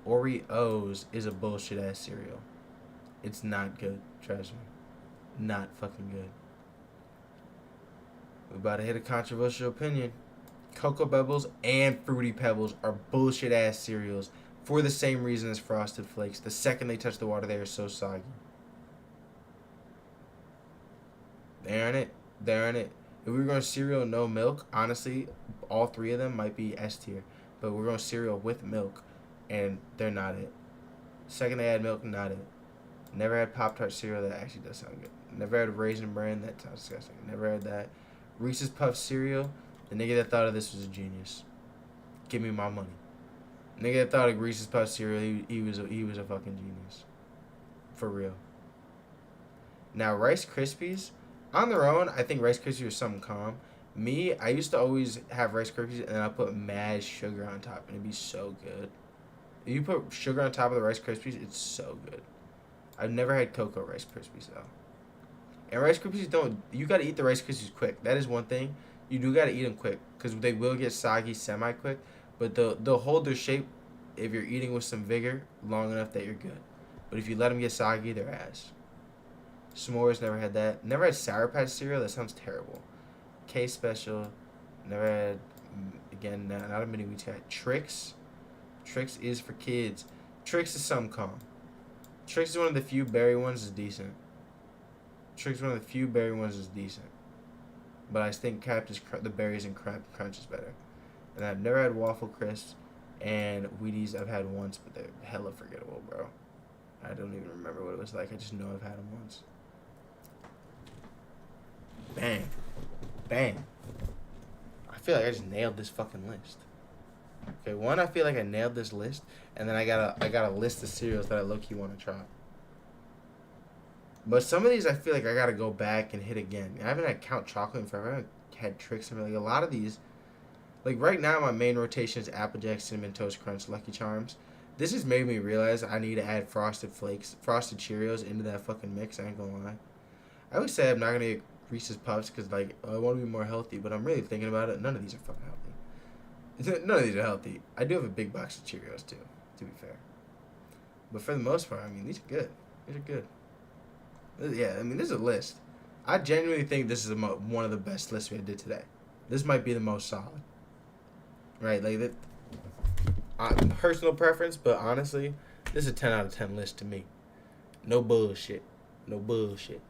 Oreos is a bullshit ass cereal. It's not good. Trust me. Not fucking good. We're about to hit a controversial opinion. Cocoa Pebbles and Fruity Pebbles are bullshit ass cereals for the same reason as Frosted Flakes. The second they touch the water, they are so soggy. They aren't it. They aren't it. If we were going cereal no milk, honestly, all three of them might be S tier. But we're going cereal with milk, and they're not it. Second they add milk, not it. Never had Pop-Tart cereal, that actually does sound good. Never had Raisin Bran, that sounds disgusting. Never had that. Reese's Puff cereal, the nigga that thought of this was a genius. Give me my money. Nigga that thought of Reese's Puff cereal, he was a fucking genius. For real. Now, Rice Krispies, on their own, I think Rice Krispies was something calm. Me, I used to always have Rice Krispies and then I put mad sugar on top, and it'd be so good. If you put sugar on top of the Rice Krispies, it's so good. I've never had cocoa Rice Krispies though. And Rice Krispies don't. You gotta eat the Rice Krispies quick. That is one thing. You do gotta eat them quick because they will get soggy semi quick, but they'll hold their shape if you're eating with some vigor long enough that you're good. But if you let them get soggy, they're ass. S'mores, never had that. Never had Sour Patch cereal. That sounds terrible. K Special, never had. Again, not a mini wheat. Had Trix. Trix is for kids. Trix is some calm. Trix is one of the few berry ones is decent. Trix is one of the few berry ones is decent. But I think the berries and Crunch is better. And I've never had Waffle Crisps, and Wheaties I've had once, but they're hella forgettable, bro. I don't even remember what it was like. I just know I've had them once. Bang. Bang. I feel like I just nailed this fucking list. Okay, one, I feel like I nailed this list, and then I got a list of cereals that I low-key want to try. But some of these I feel like I gotta go back and hit again. I haven't had Count Chocolate in forever. I haven't had Trix in like a lot of these. Like right now, my main rotation is Applejack, Cinnamon Toast Crunch, Lucky Charms. This has made me realize I need to add Frosted Flakes, Frosted Cheerios into that fucking mix. I ain't gonna lie. I always say I'm not gonna get Reese's Puffs because like I want to be more healthy, but I'm really thinking about it. None of these are fucking healthy. None of these are healthy. I do have a big box of Cheerios too, to be fair. But for the most part, I mean, these are good. These are good. Yeah, I mean, this is a list. I genuinely think this is one of the best lists we did today. This might be the most solid. Right, like that. Personal preference, but honestly, this is a 10 out of 10 list to me. No bullshit. No bullshit.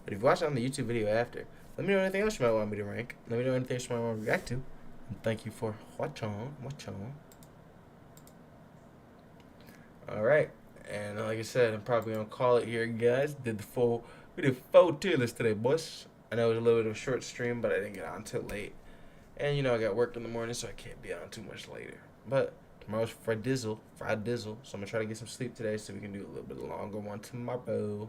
But if you watch it on the YouTube video after, let me know anything else you might want me to rank. Let me know anything else you might want to react to. And thank you for watching. Alright. And like I said, I'm probably going to call it here, guys. We did 4 tier lists today, boys. I know it was a little bit of a short stream, but I didn't get on until late. And, you know, I got work in the morning, so I can't be on too much later. But tomorrow's Friday Dizzle, so I'm going to try to get some sleep today so we can do a little bit longer one tomorrow.